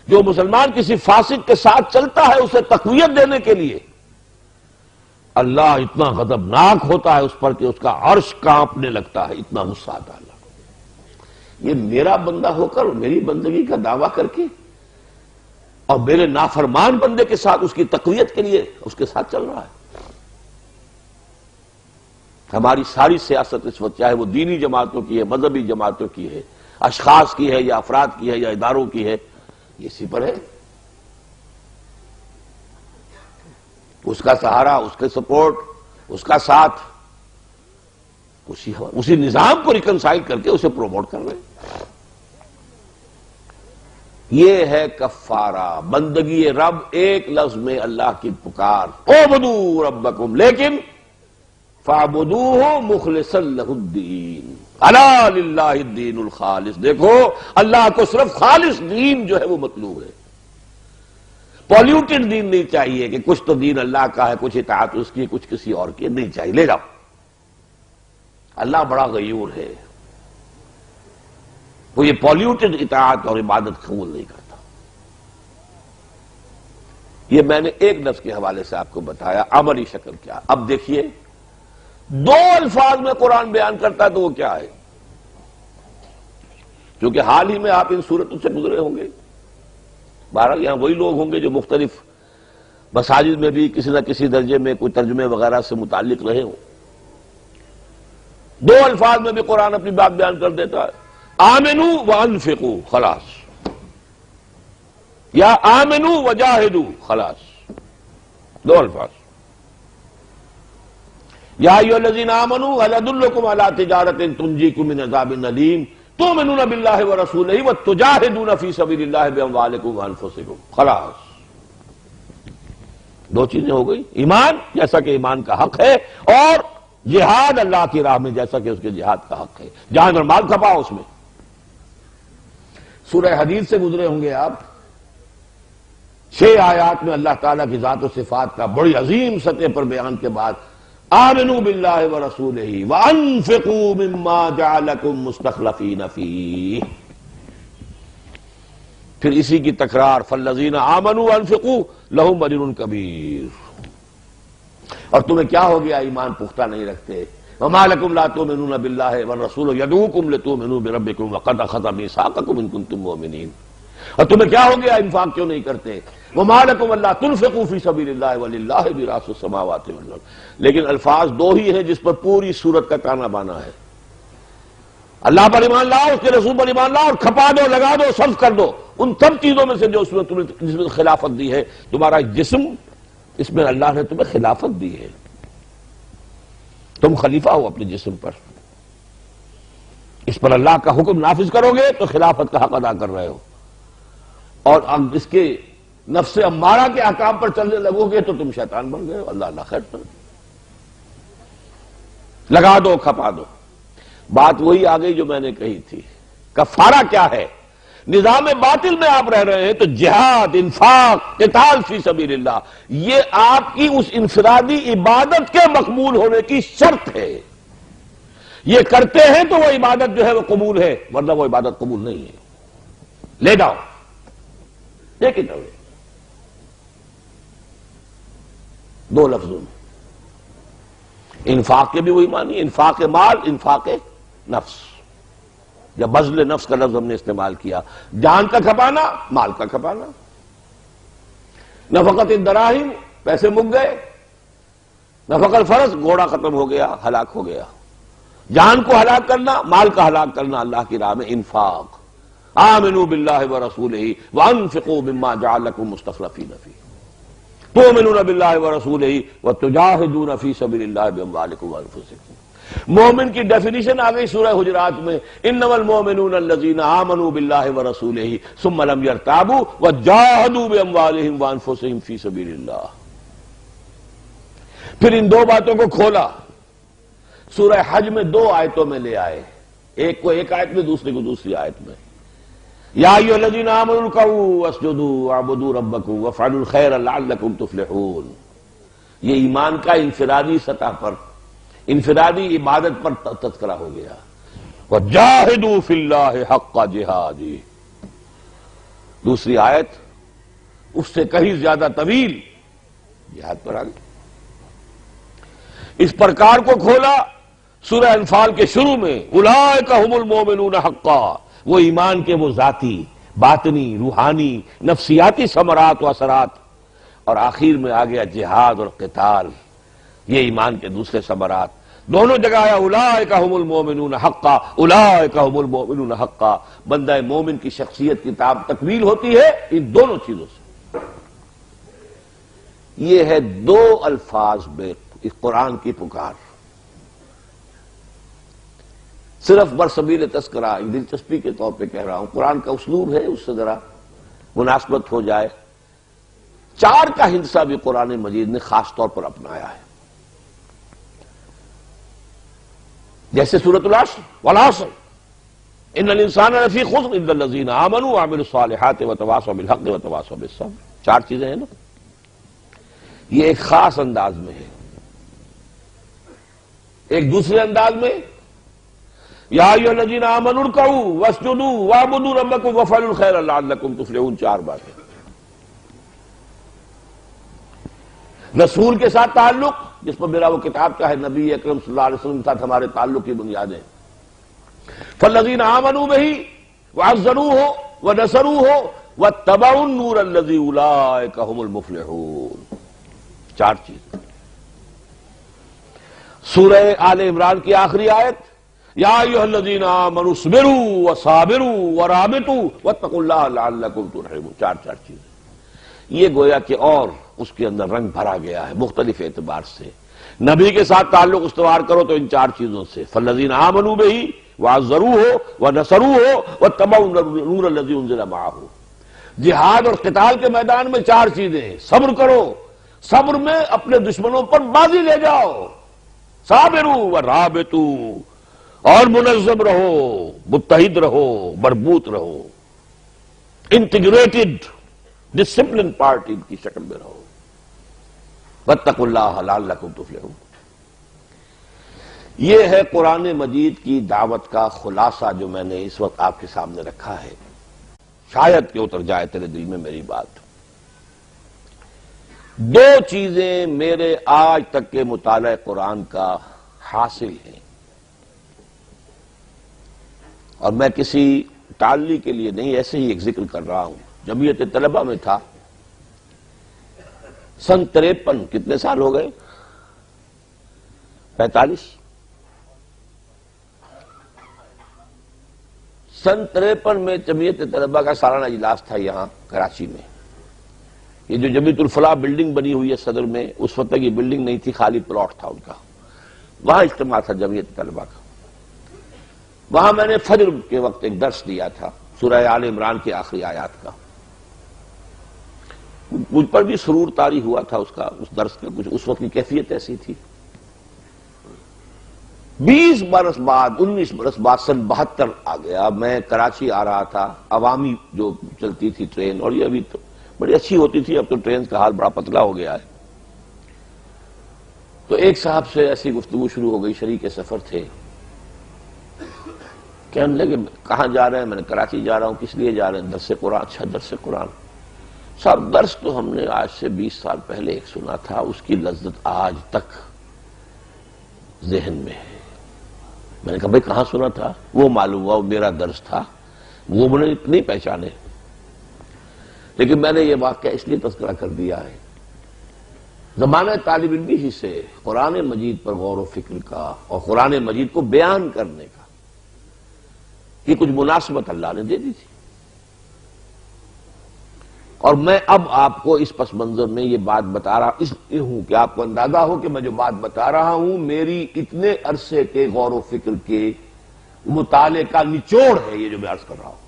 جو مسلمان کسی فاسق کے ساتھ چلتا ہے اسے تقویت دینے کے لیے اللہ اتنا غضبناک ہوتا ہے اس پر کہ اس کا عرش کانپنے لگتا ہے، اتنا غصہ آتا ہے. یہ میرا بندہ ہو کر میری بندگی کا دعویٰ کر کے اور میرے نافرمان بندے کے ساتھ اس کی تقویت کے لیے اس کے ساتھ چل رہا ہے. ہماری ساری سیاست اس وقت چاہے وہ دینی جماعتوں کی ہے، مذہبی جماعتوں کی ہے، اشخاص کی ہے یا افراد کی ہے یا اداروں کی ہے، یہ اسی پر ہے. اس کا سہارا، اس کے سپورٹ، اس کا ساتھ اسی نظام کو ریکنسائل کر کے اسے پروموٹ کر رہے ہیں. یہ ہے کفارہ، بندگی رب ایک لفظ میں اللہ کی پکار، اعبدوا ربکم، لیکن فاعبدوہ مخلصا لہ الدین، الا للہ الدین الخالص. دیکھو اللہ کو صرف خالص دین جو ہے وہ مطلوب ہے، پولیوٹڈ دین نہیں چاہیے کہ کچھ تو دین اللہ کا ہے، کچھ اطاعت اس کی، کچھ کسی اور کی، نہیں چاہیے. لے جاؤ. اللہ بڑا غیور ہے، وہ یہ پولیوٹڈ اطاعت اور عبادت قبول نہیں کرتا. یہ میں نے ایک لفظ کے حوالے سے آپ کو بتایا، عملی شکل کیا. اب دیکھیے دو الفاظ میں قرآن بیان کرتا ہے تو وہ کیا ہے؟ کیونکہ حال ہی میں آپ ان صورتوں سے گزرے ہوں گے. بہرحال یہاں وہی لوگ ہوں گے جو مختلف مساجد میں بھی کسی نہ کسی درجے میں کوئی ترجمے وغیرہ سے متعلق رہے ہوں. دو الفاظ میں بھی قرآن اپنی بات بیان کر دیتا ہے، آمنوا وانفقوا، خلاص، یا آمنوا وجاہدوا، خلاص. دو الفاظ. یا ایھا الذین آمنوا هل ادلکم علی تجارۃ تنجیکم من عذاب الیم تؤمنون باللہ ورسولہ وتجاہدون فی سبیل اللہ باموالکم وانفسکم، خلاص. دو چیزیں ہو گئی، ایمان جیسا کہ ایمان کا حق ہے، اور جہاد اللہ کی راہ میں جیسا کہ اس کے جہاد کا حق ہے. جان اور مال کھپاؤ اس میں. سورہ حدید سے گزرے ہوں گے آپ. 6 آیات میں اللہ تعالیٰ کی ذات و صفات کا بڑی عظیم سطح پر بیان کے بعد آمنوا باللہ ورسولہ وانفقوا مما جعلکم مستخلفین فیہ، پھر اسی کی تکرار فالذین آمنوا وانفقوا لہم اجر کبیر. اور تمہیں کیا ہو گیا ایمان پختہ نہیں رکھتے؟ وما لکم لا تؤمنون باللہ والرسول یدعوکم لتؤمنوا بربکم وقد اخذ میثاقکم ان کنتم مؤمنین. اور تمہیں کیا ہو گیا انفاق کیوں نہیں کرتے؟ وما لکم الا تنفقوا فی سبیل اللہ وللہ میراث السماوات والارض. لیکن الفاظ دو ہی ہیں جس پر پوری سورت کا تانا بانا ہے. اللہ پر ایمان لاؤ، اس کے رسول پر ایمان لاؤ، اور کھپا دو، لگا دو، صرف کر دو ان سب چیزوں میں سے جو اس میں تمہیں جس میں خلافت دی ہے. تمہارا جسم، اس میں اللہ نے تمہیں خلافت دی ہے، تم خلیفہ ہو اپنے جسم پر. اس پر اللہ کا حکم نافذ کرو گے تو خلافت کا حق ادا کر رہے ہو، اور اب اس کے نفس امارہ کے احکام پر چلنے لگو گے تو تم شیطان بن گئے ہو. اللہ خیر پر لگا دو، کھپا دو. بات وہی آ گئی جو میں نے کہی تھی. کفارہ کیا ہے؟ نظام باطل میں آپ رہ رہے ہیں تو جہاد، انفاق، قتال فی سبیل اللہ، یہ آپ کی اس انفرادی عبادت کے مقبول ہونے کی شرط ہے. یہ کرتے ہیں تو وہ عبادت جو ہے وہ قبول ہے، ورنہ وہ عبادت قبول نہیں ہے. لے جاؤ. دیکھیں دو لفظوں میں انفاق کے بھی وہی معنی، انفاق مال، انفاق نفس. جب بذل نفس کا لفظ ہم نے استعمال کیا، جان کا کھپانا، مال کا کھپانا. نفقت الدراہم، پیسے مک گئے. نفق الفرس، گھوڑا ختم ہو گیا، ہلاک ہو گیا. جان کو ہلاک کرنا، مال کا ہلاک کرنا اللہ کی راہ میں انفاق. آمنوا باللہ ورسولہ وانفقوا مما جعلکم مستخلفین فیہ تؤمنون باللہ ورسولہ وتجاہدون فی سبیل اللہ باموالکم وانفسکم. مومن کی ڈیفینیشن آ گئی سورہ حجرات میں، انما المؤمنون الذین آمنوا باللہ ورسولہ ثم لم یرتابوا وجاہدوا باموالہم وانفسہم فی سبیل اللہ. پھر ان دو باتوں کو کھولا، سورہ حج میں 2 آیتوں میں لے آئے، ایک کو ایک آیت میں، دوسرے کو دوسری آیت میں. یا ایھا الذین آمنوا ارکعوا واسجدوا واعبدوا ربکم وافعلوا الخیر لعلکم تفلحون. یہ ایمان کا انفرادی سطح پر انفرادی عبادت پر تذکرہ ہو گیا. وَجَاهِدُوا فِي اللَّهِ حَقَّ جِهَادِهِ. دوسری آیت اس سے کہیں زیادہ طویل جہاد پر آ گئی. اس پرکار کو کھولا سورہ انفال کے شروع میں اولئک ھم المؤمنون حقا، وہ ایمان کے وہ ذاتی، باطنی، روحانی، نفسیاتی ثمرات و اثرات، اور آخر میں آ گیا جہاد اور قتال، یہ ایمان کے دوسرے ثمرات. دونوں جگہ آیا اولئک ھم المؤمنون حقا، اولئک ھم المؤمنون حقا. بندہ مومن کی شخصیت کی تکمیل ہوتی ہے ان دونوں چیزوں سے. یہ ہے دو الفاظ میں اس قرآن کی پکار. صرف برسبیل تذکرہ، دلچسپی کے طور پہ کہہ رہا ہوں، قرآن کا اسلوب ہے اس سے ذرا مناسبت ہو جائے. چار کا ہندسہ بھی قرآن مجید نے خاص طور پر اپنایا ہے. جیسے سورۃ العصر والعصر ان الانسان لفی خسر الا الذین آمنوا وعملوا الصالحات وتواصوا بالحق وتواصوا بالصبر. چار چیزیں ہیں نا. یہ ایک خاص انداز میں ہے. ایک دوسرے انداز میں یا ایھا الذین آمنوا ارکعوا واسجدوا واعبدوا ربکم وافعلوا الخیر لعلکم تفلحون. چار باتیں. رسول کے ساتھ تعلق، جس پر میرا وہ کتاب کا ہے نبی اکرم صلی اللہ علیہ وسلم کے ساتھ ہمارے تعلق کی بنیادیں. فالذین آمنوا بہ وعزروہ ونصروہ واتبعوا النور الذی اولئک ھم المفلحون. چار چیز. سورہ آل عمران کی آخری آیت یا ایھا الذین آمنوا اصبروا وصابروا ورابطوا واتقوا اللہ لعلکم ترحمون. چار چیزیں. یہ گویا کہ اور اس کے اندر رنگ بھرا گیا ہے مختلف اعتبار سے. نبی کے ساتھ تعلق استوار کرو تو ان چار چیزوں سے، فالذین آمنوا بہ وعزروہ ونصروہ واتبعوا النور الذی انزل معہ. جہاد اور قتال کے میدان میں چار چیزیں ہیں. صبر کرو، صبر میں اپنے دشمنوں پر بازی لے جاؤ. صابروا ورابطوا، اور منظم رہو، متحد رہو، مربوط رہو، انٹیگریٹڈ ڈسپلن پارٹی کی شکل میں رہو. واتقوا اللہ لعلکم تفلحون. یہ ہے قرآن مجید کی دعوت کا خلاصہ جو میں نے اس وقت آپ کے سامنے رکھا ہے. شاید کہ اتر جائے تیرے دل میں میری بات. دو چیزیں میرے آج تک کے مطالعہ قرآن کا حاصل ہیں، اور میں کسی تعلی کے لیے نہیں، ایسے ہی ایک ذکر کر رہا ہوں. جمعیت طلبہ میں تھا سن 53. کتنے سال ہو گئے؟ 45. سن 53 میں جمعیت طلبہ کا سالانہ اجلاس تھا یہاں کراچی میں. یہ جو جمیعت الفلاح بلڈنگ بنی ہوئی ہے صدر میں، اس وقت تک یہ بلڈنگ نہیں تھی، خالی پلاٹ تھا ان کا. وہاں اجتماع تھا جمعیت طلبہ کا. وہاں میں نے فجر کے وقت ایک درس دیا تھا سورہ آل عمران کی آخری آیات کا. مجھ پر بھی سرور طاری ہوا تھا اس درس کا. کچھ اس وقت کی کیفیت ایسی تھی. 20 برس بعد 19 برس بعد سن 72 آ گیا. میں کراچی آ رہا تھا، عوامی جو چلتی تھی ٹرین، اور یہ ابھی تو بڑی اچھی ہوتی تھی، اب تو ٹرین کا حال بڑا پتلا ہو گیا ہے. تو ایک صاحب سے ایسی گفتگو شروع ہو گئی، شریک سفر تھے. کہنے لگے کہاں جا رہے ہیں؟ میں نے کراچی جا رہا ہوں. کس لیے جا رہے ہیں؟ درس قرآن. اچھا درس قرآن. صاحب درس تو ہم نے آج سے 20 سال پہلے ایک سنا تھا، اس کی لذت آج تک ذہن میں ہے. میں نے کہا بھائی کہاں سنا تھا؟ وہ معلوم ہوا وہ میرا درس تھا. وہ میں نے نہیں پہچانے، لیکن میں نے یہ واقعہ اس لیے تذکرہ کر دیا ہے. زمانہ طالب علمی ہی سے قرآن مجید پر غور و فکر کا اور قرآن مجید کو بیان کرنے کا یہ کچھ مناسبت اللہ نے دے دی تھی. اور میں اب آپ کو اس پس منظر میں یہ بات بتا رہا اس لیے ہوں کہ آپ کو اندازہ ہو کہ میں جو بات بتا رہا ہوں میری اتنے عرصے کے غور و فکر کے مطالعے کا نچوڑ ہے یہ جو میں عرض کر رہا ہوں.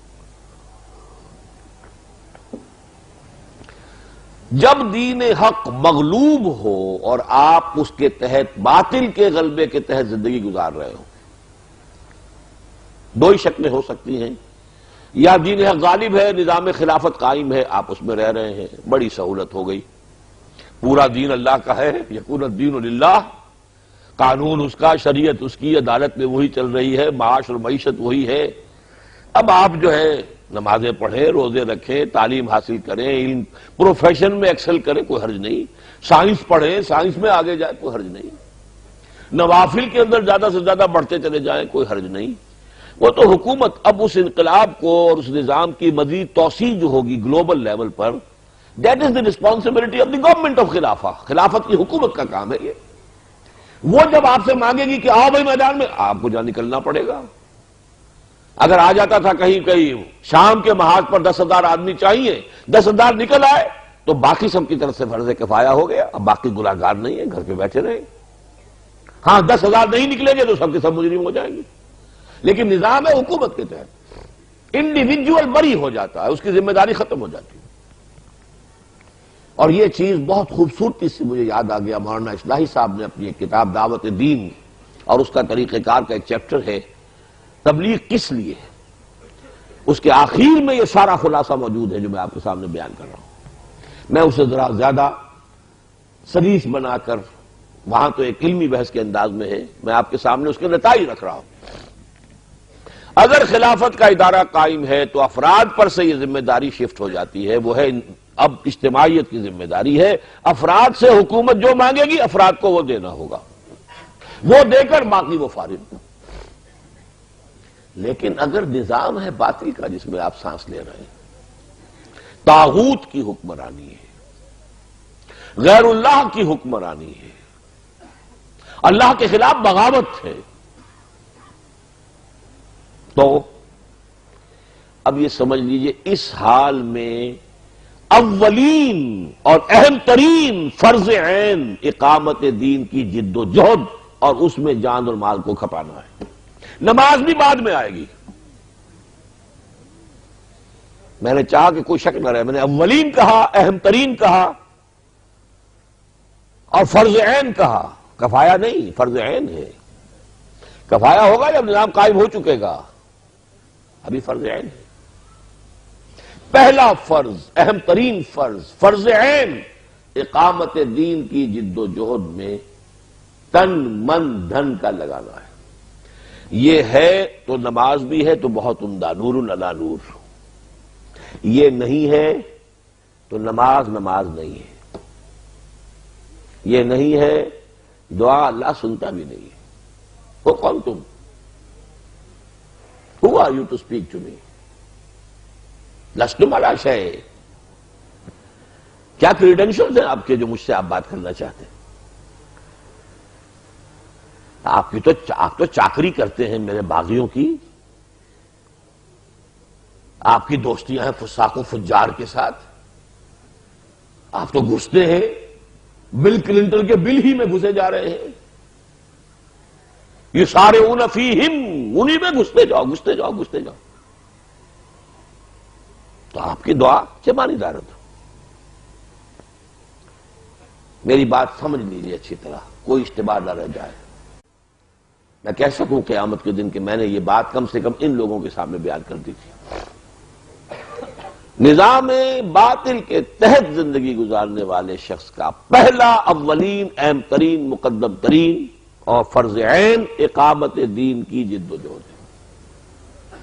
جب دین حق مغلوب ہو اور آپ اس کے تحت باطل کے غلبے کے تحت زندگی گزار رہے ہو، دو ہی شکلیں ہو سکتی ہیں. یا دین حق غالب ہے، نظام خلافت قائم ہے، آپ اس میں رہ رہے ہیں، بڑی سہولت ہو گئی، پورا دین اللہ کا ہے، یکون الدین للہ. قانون اس کا، شریعت اس کی، عدالت میں وہی چل رہی ہے، معاش اور معیشت وہی ہے۔ اب آپ جو ہے نمازیں پڑھیں، روزے رکھیں، تعلیم حاصل کریں، علم پروفیشن میں ایکسل کریں، کوئی حرج نہیں، سائنس پڑھیں، سائنس میں آگے جائیں، کوئی حرج نہیں، نوافل کے اندر زیادہ سے زیادہ بڑھتے چلے جائیں، کوئی حرج نہیں۔ وہ تو حکومت اب اس انقلاب کو اور اس نظام کی مزید توسیع جو ہوگی گلوبل لیول پر، that is the responsibility of the government of خلافہ، خلافت کی حکومت کا کام ہے یہ۔ وہ جب آپ سے مانگے گی کہ آؤ بھائی میدان میں، آپ کو جہاں نکلنا پڑے گا۔ اگر آ جاتا تھا کہیں کہیں شام کے محاذ پر 10,000 آدمی چاہیے، 10,000 نکل آئے تو باقی سب کی طرف سے فرض کفایہ ہو گیا، اب باقی گناہگار نہیں ہے، گھر پہ بیٹھے رہے۔ ہاں 10,000 نہیں نکلیں گے تو سب کے سب مجرم ہو جائیں گے، لیکن نظام ہے حکومت کے تحت انڈیویجول بری ہو جاتا ہے، اس کی ذمہ داری ختم ہو جاتی ہے۔ اور یہ چیز بہت خوبصورتی سے مجھے یاد آ گیا، مولانا اصلاحی صاحب نے اپنی ایک کتاب دعوت دین اور اس کا طریقہ کار کا ایک چیپٹر ہے تبلیغ کس لیے، اس کے آخر میں یہ سارا خلاصہ موجود ہے جو میں آپ کے سامنے بیان کر رہا ہوں۔ میں اسے ذرا زیادہ سلیس بنا کر، وہاں تو ایک علمی بحث کے انداز میں ہے، میں آپ کے سامنے اس کے نتائج رکھ رہا ہوں۔ اگر خلافت کا ادارہ قائم ہے تو افراد پر سے یہ ذمہ داری شفٹ ہو جاتی ہے، وہ ہے اب اجتماعیت کی ذمہ داری ہے، افراد سے حکومت جو مانگے گی افراد کو وہ دینا ہوگا، وہ دے کر باقی وہ فارغ۔ لیکن اگر نظام ہے باطل کا جس میں آپ سانس لے رہے ہیں، طاغوت کی حکمرانی ہے، غیر اللہ کی حکمرانی ہے، اللہ کے خلاف بغاوت ہے، تو اب یہ سمجھ لیجئے اس حال میں اولین اور اہم ترین فرض عین اقامت دین کی جد و جہد اور اس میں جان اور مال کو کھپانا ہے۔ نماز بھی بعد میں آئے گی، میں نے چاہا کہ کوئی شک نہ رہے، میں نے اولین کہا، اہم ترین کہا اور فرض عین کہا، کفایہ نہیں، فرض عین ہے۔ کفایہ ہوگا جب نظام قائم ہو چکے گا، ابھی فرض عین ہے۔ پہلا فرض، اہم ترین فرض، فرض عین اقامت دین کی جد و جہد میں تن من دھن کا لگانا ہے۔ یہ ہے تو نماز بھی ہے تو بہت عمدہ، نور علی نور۔ یہ نہیں ہے تو نماز نہیں ہے، یہ نہیں ہے دعا اللہ سنتا بھی نہیں ہے۔ وہ کون تم؟ Who are you to speak to me? لستم علی شیء۔ کیا کریڈینشلز ہیں آپ کے جو مجھ سے آپ بات کرنا چاہتے ہیں؟ آپ تو چاکری کرتے ہیں میرے باغیوں کی، آپ کی دوستیاں ہیں فساق و فجار کے ساتھ، آپ تو گھستے ہیں، بل کلنٹن کے بل ہی میں گھسے جا رہے ہیں، یہ سارے فیہم، انہی میں گھستے جاؤ گھستے جاؤ گھستے جاؤ، تو آپ کی دعا چمانی دارت۔ میری بات سمجھ لیجیے اچھی طرح، کوئی اشتباہ نہ رہ جائے، میں کہہ سکوں قیامت کے دن کہ میں نے یہ بات کم سے کم ان لوگوں کے سامنے بیان کر دی تھی۔ نظام باطل کے تحت زندگی گزارنے والے شخص کا پہلا، اولین، اہم ترین، مقدم ترین اور فرض عین اقامت دین کی جد و جہد ہے۔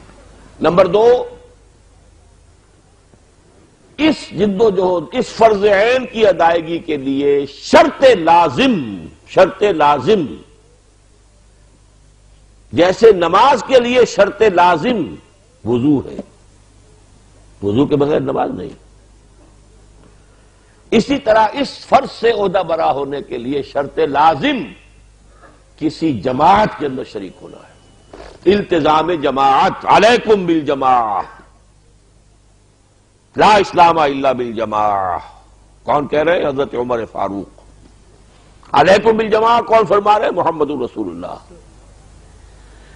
نمبر 2، اس جد و جہد، اس فرض عین کی ادائیگی کے لیے شرط لازم جیسے نماز کے لیے شرط لازم وضو ہے، وضو کے بغیر نماز نہیں، اسی طرح اس فرض سے عہدہ برا ہونے کے لیے شرط لازم کسی جماعت کے اندر شریک ہونا ہے، التزام جماعت، علیکم بالجماعہ، لا اسلام الا بالجماعہ۔ کون کہہ رہے ہیں؟ حضرت عمر فاروق۔ علیکم بالجماعہ کون فرما رہے ہیں؟ محمد رسول اللہ۔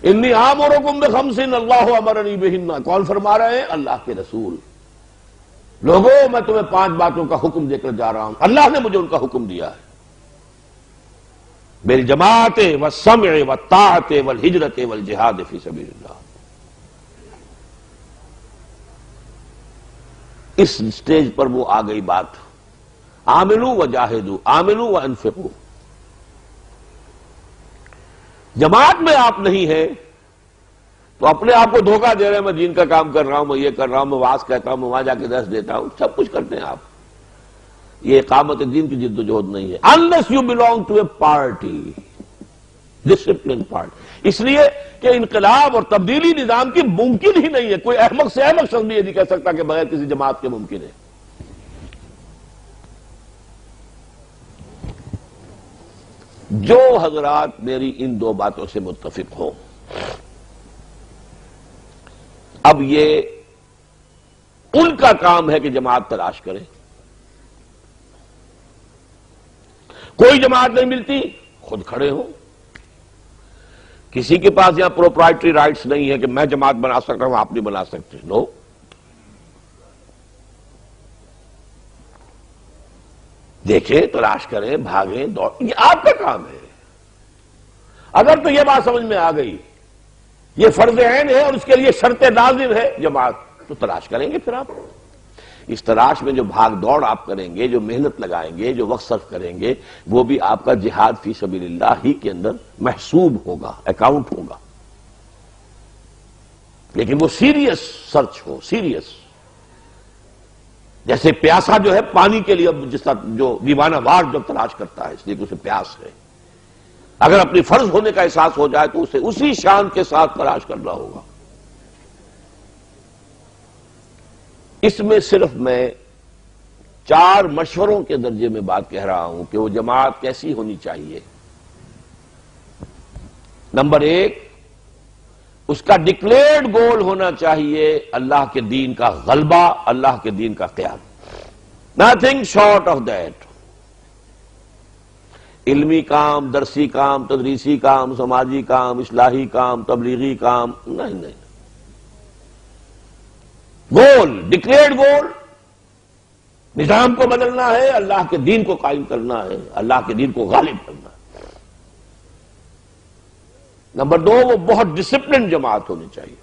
انی آمرکم بخمس اللہ امرنی بہن، کون فرما رہے ہیں؟ اللہ کے رسول۔ لوگوں میں تمہیں 5 باتوں کا حکم دے کر جا رہا ہوں، اللہ نے مجھے ان کا حکم دیا ہے، بالجماعت والسمع والطاعت والہجرت والجہاد فی سبیل اللہ۔ اس سٹیج پر وہ آ گئی بات، آمنوا وجاہدوا، آمنوا وانفقوا۔ جماعت میں آپ نہیں ہیں تو اپنے آپ کو دھوکہ دے رہے ہیں، میں دین کا کام کر رہا ہوں، میں یہ کر رہا ہوں، میں وعظ کہتا ہوں، میں وہاں جا کے درس دیتا ہوں، سب کچھ کرتے ہیں آپ. یہ اقامت دین کی جد و جہد نہیں ہے. unless you belong to a party, disciplined party. اس لیے کہ انقلاب اور تبدیلی نظام کی ممکن ہی نہیں ہے. کوئی احمق سے احمق شخص بھی یہ نہیں کہہ سکتا کہ بغیر کسی جماعت کے ممکن ہے. جو حضرات میری ان دو باتوں سے متفق ہوں، اب یہ ان کا کام ہے کہ جماعت تلاش کریں. کوئی جماعت نہیں ملتی، خود کھڑے ہو. کسی کے پاس یہاں پروپرائٹری رائٹس نہیں ہے کہ میں جماعت بنا سکتا ہوں، آپ نہیں بنا سکتے. نو. دیکھیں، تلاش کریں، بھاگیں، دوڑ، یہ آپ کا کام ہے. اگر تو یہ بات سمجھ میں آ گئی یہ فرض عین ہے اور اس کے لیے شرط لازم ہے جماعت، تو تلاش کریں گے. پھر آپ اس تلاش میں جو بھاگ دوڑ آپ کریں گے، جو محنت لگائیں گے، جو وقت صرف کریں گے، وہ بھی آپ کا جہاد فی سبیل اللہ ہی کے اندر محسوب ہوگا، اکاؤنٹ ہوگا. لیکن وہ سیریس سرچ ہو، سیریس. جیسے پیاسا جو ہے پانی کے لیے جس طرح جو دیوانہ وار جب تلاش کرتا ہے اس لیے کہ اسے پیاس ہے، اگر اپنی فرض ہونے کا احساس ہو جائے تو اسے اسی شان کے ساتھ تلاش کرنا ہوگا. اس میں صرف میں 4 مشوروں کے درجے میں بات کہہ رہا ہوں کہ وہ جماعت کیسی ہونی چاہیے. نمبر 1، اس کا ڈکلیئرڈ گول ہونا چاہیے اللہ کے دین کا غلبہ، اللہ کے دین کا قیام. Nothing short of that. علمی کام، درسی کام، تدریسی کام، سماجی کام، اصلاحی کام، تبلیغی کام نہیں. گول، ڈکلیئرڈ گول، نظام کو بدلنا ہے، اللہ کے دین کو قائم کرنا ہے، اللہ کے دین کو غالب کرنا ہے. نمبر 2، وہ بہت ڈسپلن جماعت ہونی چاہیے.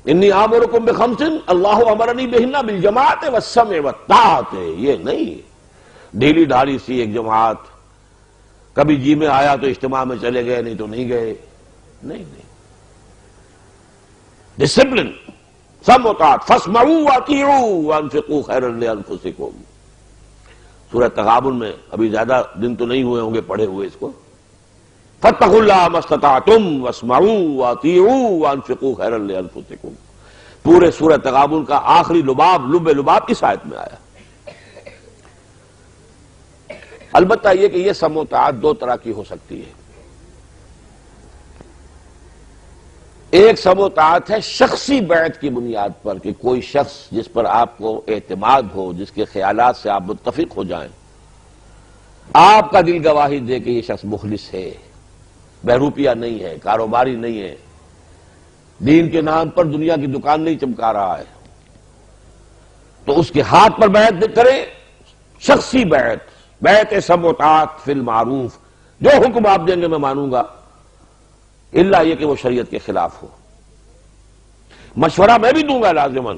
انی آمرکم بخمس اللہ امرنی بہن بالجماعت والسمع والطاعت. یہ نہیں ڈھیلی ڈھالی سی ایک جماعت، کبھی جی میں آیا تو اجتماع میں چلے گئے، نہیں تو نہیں گئے. نہیں. ڈسپلن، سمع وطاعت. فاسمعوا واطیعوا وانفقوا خیرا لانفسکم. سورہ تغابن میں ابھی زیادہ دن تو نہیں ہوئے ہوں گے پڑھے ہوئے اس کو. فاتقوا اللہ ما استطعتم واسمعوا واطیعوا وانفقوا خیرا لانفسکم. پورے سورہ تغابن کا آخری لباب، لب لباب اس آیت میں آیا. البتہ یہ کہ یہ سمع و طاعت 2 طرح کی ہو سکتی ہے. ایک سمع و طاعت ہے شخصی بیعت کی بنیاد پر کہ کوئی شخص جس پر آپ کو اعتماد ہو، جس کے خیالات سے آپ متفق ہو جائیں، آپ کا دل گواہی دے کہ یہ شخص مخلص ہے، بہروپیہ نہیں ہے، کاروباری نہیں ہے، دین کے نام پر دنیا کی دکان نہیں چمکا رہا ہے، تو اس کے ہاتھ پر بیعت کریں. شخصی بیعت سمع و طاعت فی المعروف. جو حکم آپ دیں گے میں مانوں گا، الا یہ کہ وہ شریعت کے خلاف ہو. مشورہ میں بھی دوں گا لازماً،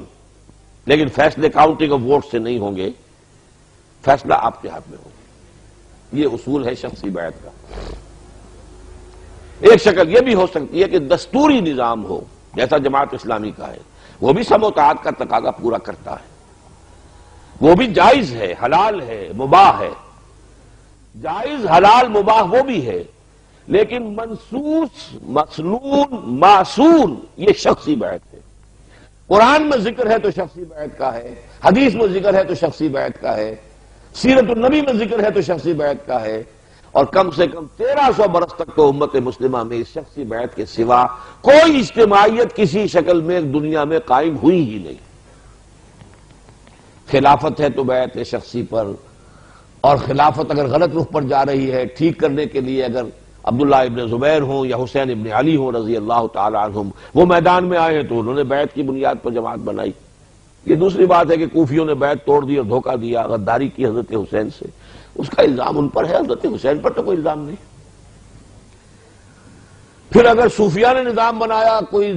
لیکن فیصلے کاؤنٹنگ آف ووٹ سے نہیں ہوں گے، فیصلہ آپ کے ہاتھ میں ہوگا. یہ اصول ہے شخصی بیعت کا. ایک شکل یہ بھی ہو سکتی ہے کہ دستوری نظام ہو جیسا جماعت اسلامی کا ہے، وہ بھی سمع و طاعت کا تقاضا پورا کرتا ہے، وہ بھی جائز ہے، حلال ہے، مباح ہے. جائز، حلال، مباح وہ بھی ہے، لیکن منصوص، مسنون، معصون یہ شخصی بیعت ہے. قرآن میں ذکر ہے تو شخصی بیعت کا ہے، حدیث میں ذکر ہے تو شخصی بیعت کا ہے، سیرت النبی میں ذکر ہے تو شخصی بیعت کا ہے. اور کم سے کم 1300 برس تک تو امت مسلمہ میں اس شخصی بیعت کے سوا کوئی اجتماعیت کسی شکل میں دنیا میں قائم ہوئی ہی نہیں. خلافت ہے تو بیعت شخصی پر، اور خلافت اگر غلط رخ پر جا رہی ہے ٹھیک کرنے کے لیے اگر عبداللہ ابن زبیر ہوں یا حسین ابن علی ہوں رضی اللہ تعالی عنہم وہ میدان میں آئے ہیں تو انہوں نے بیعت کی بنیاد پر جماعت بنائی. یہ دوسری بات ہے کہ کوفیوں نے بیعت توڑ دی اور دھوکہ دیا، غداری کی حضرت حسین سے، اس کا الزام ان پر ہے، حضرت حسین پر تو کوئی الزام نہیں. پھر اگر صوفیہ نے نظام بنایا کوئی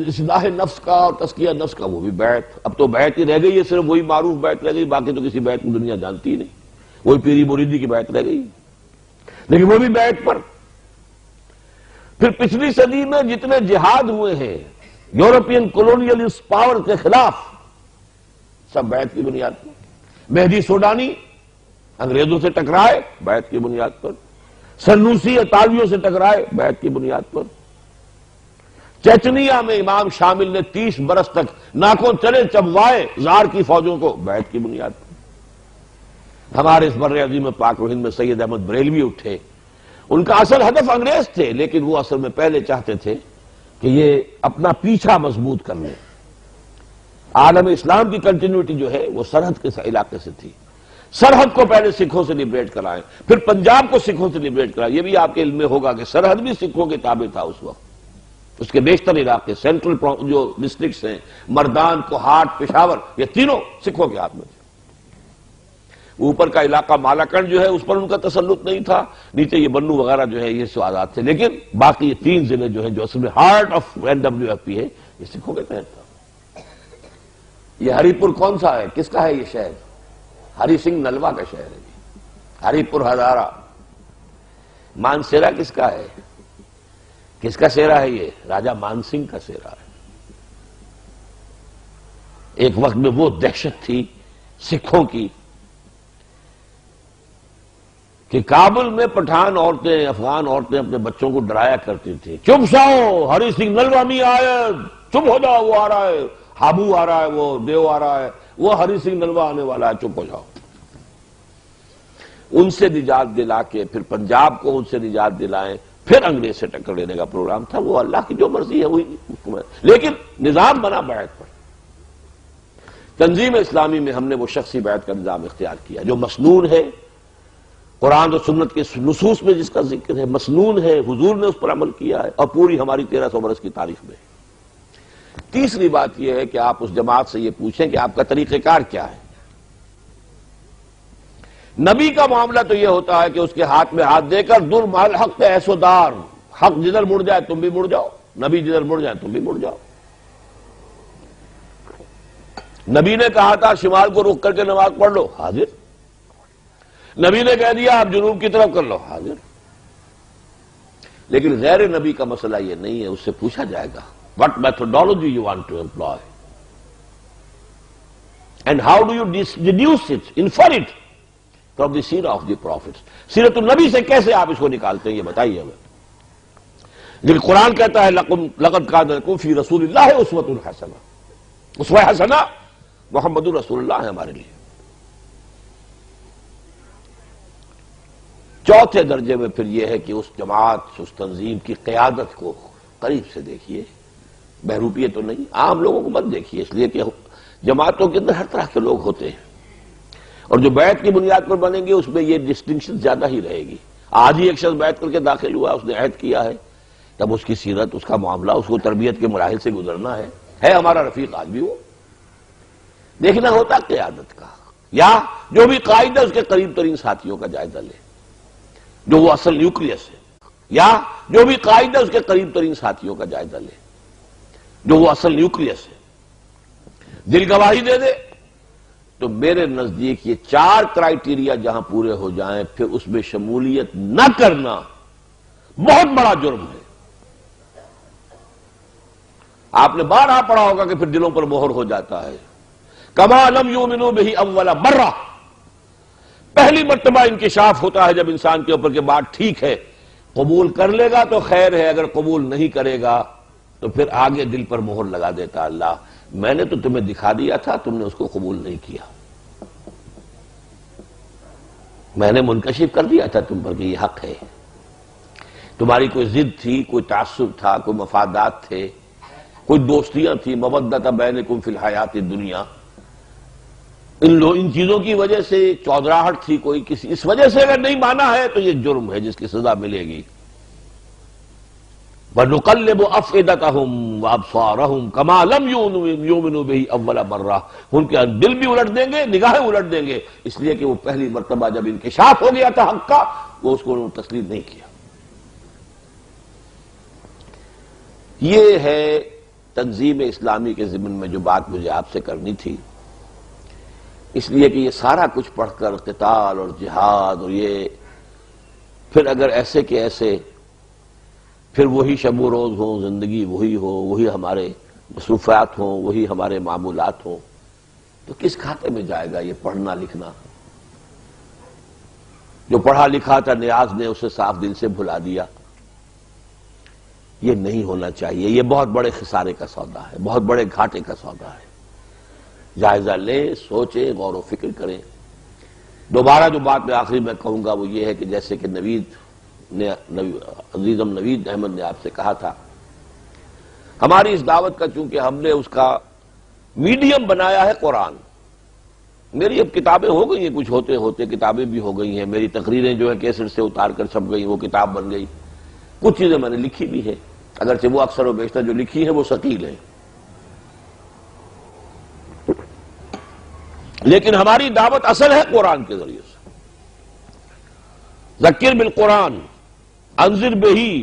اصلاح نفس کا اور تزکیہ نفس کا، وہ بھی بیعت. اب تو بیعت ہی رہ گئی ہے، صرف وہی معروف بیعت رہ گئی، باقی تو کسی بیعت کو دنیا جانتی ہی نہیں، وہی پیری مریدی کی بیعت رہ گئی. لیکن وہ بھی بیعت پر. پھر پچھلی صدی میں جتنے جہاد ہوئے ہیں یورپین کولونیلسٹ پاور کے خلاف، سب بیعت کی بنیاد پر. مہدی سوڈانی انگریزوں سے ٹکرائے بیعت کی بنیاد پر، سنوسی اطالویوں سے ٹکرائے بیعت کی بنیاد پر. چچنیا میں امام شامل نے 30 برس تک ناکوں چلے چبوائے زار کی فوجوں کو بیعت کی بنیاد پر. ہمارے اس بر عظیم پاک و ہند میں سید احمد بریلوی اٹھے، ان کا اصل ہدف انگریز تھے، لیکن وہ اصل میں پہلے چاہتے تھے کہ یہ اپنا پیچھا مضبوط کر لیں. عالم اسلام کی کنٹینیوٹی جو ہے وہ سرحد کے علاقے سے تھی. سرحد کو پہلے سکھوں سے لبریٹ کرائیں، پھر پنجاب کو سکھوں سے لبریٹ کرائیں. یہ بھی آپ کے علم میں ہوگا کہ سرحد بھی سکھوں کے تابع تھا اس وقت. اس کے بیشتر علاقے سینٹرل جو ڈسٹرکٹس ہیں، مردان، کوہاٹ، پشاور، یہ تینوں سکھوں کے ہاتھ میں تھے. اوپر کا علاقہ مالاکنڈ جو ہے اس پر ان کا تسلط نہیں تھا، نیچے یہ بنو وغیرہ جو ہے یہ سو آزاد تھے. لیکن باقی یہ 3 ضلع جو ہیں جو اصل میں ہارٹ آف NWFP ہے یہ سکھوں کے تحت تھا. یہ ہری پور کون سا ہے، کس کا ہے یہ شہر؟ ہری سنگھ نلوا کا شہر ہے. ہری پور ہزارہ. مانسیرا کس کا ہے؟ کس کا سیرا ہے یہ؟ راجہ مان سنگھ کا سیرا ہے. ایک وقت میں وہ دہشت تھی سکھوں کی کہ کابل میں پٹھان عورتیں، افغان عورتیں اپنے بچوں کو ڈرایا کرتی تھی، چپ ساؤ ہری سنگھ نلوا نہیں آئے، چپ ہو جاؤ، وہ آ رہا ہے، ہابو آ رہا ہے، وہ دیو آ رہا ہے، وہ ہری سنگھ نلوا آنے والا ہے، چپ ہو جاؤ. ان سے نجات دلا کے پھر پنجاب کو ان سے نجات دلائیں، پھر انگریز سے ٹکر لینے کا پروگرام تھا. وہ اللہ کی جو مرضی ہے وہی حکومت، لیکن نظام بنا بیعت پر. تنظیم اسلامی میں ہم نے وہ شخصی بیعت کا نظام اختیار کیا جو مسنون ہے، قرآن و سنت کے نصوص میں جس کا ذکر ہے، مسنون ہے، حضور نے اس پر عمل کیا ہے، اور پوری ہماری 1300 برس کی تاریخ میں. تیسری بات یہ ہے کہ آپ اس جماعت سے یہ پوچھیں کہ آپ کا طریقہ کار کیا ہے. نبی کا معاملہ تو یہ ہوتا ہے کہ اس کے ہاتھ میں ہاتھ دے کر در مال حق پہ ایسو دار، حق جدھر مڑ جائے تم بھی مڑ جاؤ، نبی جدھر مڑ جائے تم بھی مڑ جاؤ. نبی نے کہا تھا شمال کو رخ کر کے نماز پڑھ لو، حاضر. نبی نے کہہ دیا آپ جنوب کی طرف کر لو، حاضر. لیکن غیر نبی کا مسئلہ یہ نہیں ہے، اس سے پوچھا جائے گا what methodology you want to employ and how do you deduce it, infer it from the seerah of the prophets. سیرت النبی سے کیسے آپ اس کو نکالتے ہیں یہ بتائیے ہمیں. لیکن قرآن کہتا ہے لقد کان لکم فی رسول اللہ اسوۃ حسنہ. اسوہ حسنہ محمد رسول اللہ ہے ہمارے لیے. چوتھے درجے میں پھر یہ ہے کہ اس جماعت، اس تنظیم کی قیادت کو قریب سے دیکھیے، بہروپیے تو نہیں، عام لوگوں کو مت دیکھیے، اس لیے کہ جماعتوں کے اندر ہر طرح کے لوگ ہوتے ہیں، اور جو بیعت کی بنیاد پر بنیں گے اس میں یہ ڈسٹنکشن زیادہ ہی رہے گی. آج ہی ایک شخص بیعت کر کے داخل ہوا، اس نے عہد کیا ہے، تب اس کی سیرت، اس کا معاملہ، اس کو تربیت کے مراحل سے گزرنا ہے ہمارا رفیق آج بھی وہ. دیکھنا ہوتا قیادت کا، یا جو بھی قائد ہے اس کے قریب ترین ساتھیوں کا جائزہ لے، جو وہ اصل نیوکلیس ہے، یا جو بھی قائد ہے اس کے قریب ترین ساتھیوں کا جائزہ لے جو وہ اصل نیوکلیس ہے. دل گواہی دے دے تو میرے نزدیک یہ 4 کرائیٹیریا جہاں پورے ہو جائیں پھر اس میں شمولیت نہ کرنا بہت بڑا جرم ہے. آپ نے بارہا پڑھا ہوگا کہ پھر دلوں پر مہر ہو جاتا ہے. کما لم یؤمنوا بہ اول مرہ، پہلی مرتبہ انکشاف ہوتا ہے جب انسان کے اوپر کہ بات ٹھیک ہے، قبول کر لے گا تو خیر ہے، اگر قبول نہیں کرے گا تو پھر آگے دل پر مہر لگا دیتا اللہ، میں نے تو تمہیں دکھا دیا تھا، تم نے اس کو قبول نہیں کیا، میں نے منکشف کر دیا تھا تم پر کہ یہ حق ہے. تمہاری کوئی ضد تھی، کوئی تعصب تھا، کوئی مفادات تھے، کوئی دوستیاں تھی، مودۃ بینکم فی الحیات الدنیا، ان چیزوں کی وجہ سے چودراہٹ تھی کوئی کسی، اس وجہ سے اگر نہیں مانا ہے تو یہ جرم ہے جس کی سزا ملے گی. وَنُقَلِّبُ أَفْئِدَتَهُمْ وَأَبْصَارَهُمْ كَمَا لَمْ يُؤْمِنُوا بِهِ أَوَّلَ مَرَّةٍ. ان کے دل بھی الٹ دیں گے، نگاہیں الٹ دیں گے، اس لیے کہ وہ پہلی مرتبہ جب انکشاف ہو گیا تھا حق کا وہ اس کو انہوں نے تسلیم نہیں کیا. یہ ہے تنظیم اسلامی کے ضمن میں جو بات مجھے آپ سے کرنی تھی، اس لیے کہ یہ سارا کچھ پڑھ کر قتال اور جہاد اور یہ پھر اگر ایسے کہ ایسے پھر وہی شب و روز ہوں، زندگی وہی ہو، وہی ہمارے مصروفیات ہوں، وہی ہمارے معمولات ہوں، تو کس کھاتے میں جائے گا یہ پڑھنا لکھنا؟ جو پڑھا لکھا تھا نیاز نے اسے صاف دل سے بھلا دیا۔ یہ نہیں ہونا چاہیے، یہ بہت بڑے خسارے کا سودا ہے، بہت بڑے گھاٹے کا سودا ہے۔ جائزہ لیں، سوچیں، غور و فکر کریں۔ دوبارہ جو بات میں آخری میں کہوں گا وہ یہ ہے کہ جیسے کہ عزیزم نوید احمد نے آپ سے کہا تھا، ہماری اس دعوت کا چونکہ ہم نے اس کا میڈیم بنایا ہے قرآن۔ میری اب کتابیں ہو گئی ہیں، کچھ ہوتے ہوتے کتابیں بھی ہو گئی ہیں، میری تقریریں جو ہے کیسٹ سے اتار کر چھپ گئی، وہ کتاب بن گئی، کچھ چیزیں میں نے لکھی بھی ہیں، اگرچہ وہ اکثر و بیشتر جو لکھی ہیں وہ ثقیل ہیں، لیکن ہماری دعوت اصل ہے قرآن کے ذریعے سے۔ ذکر بالقرآن انذر بہی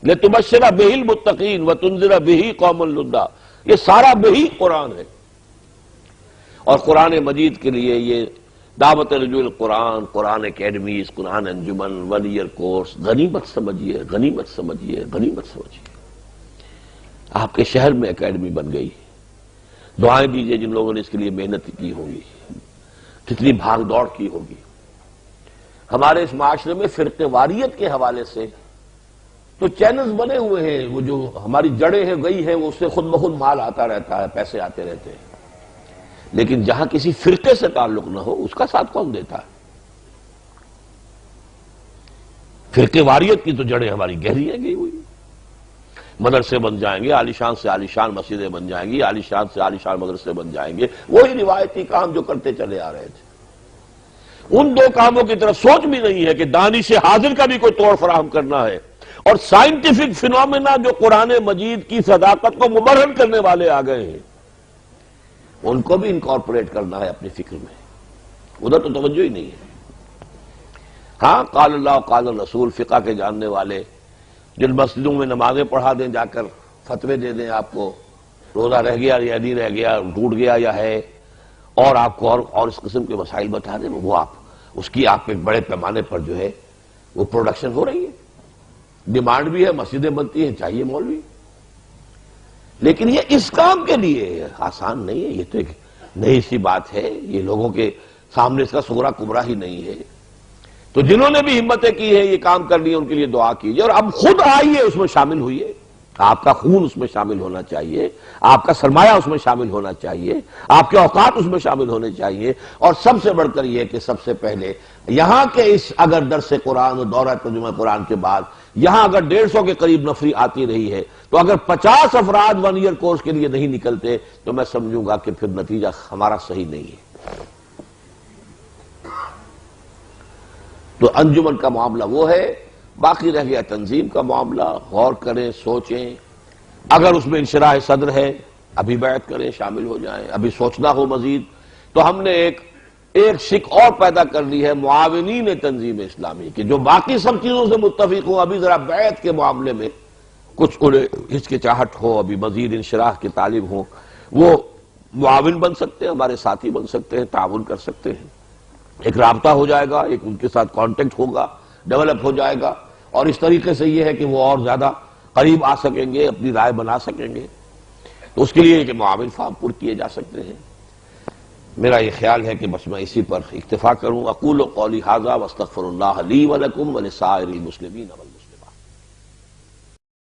لتبشر بہ المتقین وتنذر بہ قوما لدا، یہ سارا بہی قرآن ہے۔ اور قرآن مجید کے لیے یہ دعوت رجوع القرآن، قرآن اکیڈمیز، قرآن انجمن، 1 ایئر کورس غنیمت سمجھیے، غنیمت سمجھیے، غنیمت سمجھیے۔ آپ کے شہر میں اکیڈمی بن گئی، دعائیں دیجیے جن لوگوں نے اس کے لیے محنت کی ہوگی، کتنی بھاگ دوڑ کی ہوگی۔ ہمارے اس معاشرے میں فرقے واریت کے حوالے سے تو چینلز بنے ہوئے ہیں، وہ جو ہماری جڑیں ہیں گئی ہیں، وہ اس سے خود بخود مال آتا رہتا ہے، پیسے آتے رہتے ہیں، لیکن جہاں کسی فرقے سے تعلق نہ ہو اس کا ساتھ کون دیتا ہے؟ فرقے واریت کی تو جڑیں ہماری گہری ہیں گئی ہوئی۔ مدرسے بن جائیں گے، عالیشان سے عالیشان مسجدیں بن جائیں گی، عالیشان سے عالیشان مدرسے بن جائیں گے، وہی روایتی کام جو کرتے چلے آ رہے تھے۔ ان دو کاموں کی طرف سوچ بھی نہیں ہے کہ دانش حاضر کا بھی کوئی توڑ فراہم کرنا ہے، اور سائنٹیفک فینومینا جو قرآن مجید کی صداقت کو مبرہن کرنے والے آ گئے ہیں، ان کو بھی انکارپوریٹ کرنا ہے اپنی فکر میں، ادھر تو توجہ ہی نہیں ہے۔ ہاں، قال اللہ قال الرسول فقہ کے جاننے والے جن مسجدوں میں نمازیں پڑھا دیں، جا کر فتوے دے دیں آپ کو، روزہ رہ گیا یا نہیں رہ گیا، ٹوٹ گیا یا ہے، اور آپ کو اور اس قسم کے مسائل بتا دیں، وہ آپ اس کی آپ ایک بڑے پیمانے پر جو ہے وہ پروڈکشن ہو رہی ہے، ڈیمانڈ بھی ہے، مسجدیں بنتی ہیں، چاہیے مولوی۔ لیکن یہ اس کام کے لیے آسان نہیں ہے، یہ تو ایک نئی سی بات ہے، یہ لوگوں کے سامنے اس کا صغرا کبرا ہی نہیں ہے۔ تو جنہوں نے بھی ہمتیں کی ہیں یہ کام کر لیا، ان کے لیے دعا کیجیے، اور اب خود آئیے اس میں شامل ہوئیے۔ آپ کا خون اس میں شامل ہونا چاہیے، آپ کا سرمایہ اس میں شامل ہونا چاہیے، آپ کے اوقات اس میں شامل ہونے چاہیے، اور سب سے بڑھ کر یہ کہ سب سے پہلے یہاں کے اس اگر درس قرآن اور دورہ ترجمہ قرآن کے بعد یہاں اگر 150 کے قریب نفری آتی رہی ہے، تو اگر 50 افراد 1 ایئر کورس کے لیے نہیں نکلتے تو میں سمجھوں گا کہ پھر نتیجہ ہمارا صحیح نہیں ہے۔ تو انجمن کا معاملہ وہ ہے، باقی رہ گیا تنظیم کا معاملہ، غور کریں، سوچیں، اگر اس میں انشراح صدر ہے ابھی بیعت کریں، شامل ہو جائیں، ابھی سوچنا ہو مزید تو ہم نے ایک شک اور پیدا کر لی ہے معاونین تنظیم اسلامی کہ جو باقی سب چیزوں سے متفق ہوں، ابھی ذرا بیعت کے معاملے میں کچھ انہیں ہچکچاہٹ ہو، ابھی مزید انشراح کی طالب ہوں، وہ معاون بن سکتے ہیں، ہمارے ساتھی بن سکتے ہیں، تعاون کر سکتے ہیں، ایک رابطہ ہو جائے گا، ایک ان کے ساتھ کانٹیکٹ ہوگا، ڈیولپ ہو جائے گا، اور اس طریقے سے یہ ہے کہ وہ اور زیادہ قریب آ سکیں گے، اپنی رائے بنا سکیں گے، تو اس کے لیے کہ معاون فارم پر کیے جا سکتے ہیں۔ میرا یہ خیال ہے کہ بس میں اسی پر اکتفا کروں۔ اقول قولی ھذا واستغفر اللہ لی ولکم ولسائر المسلمین۔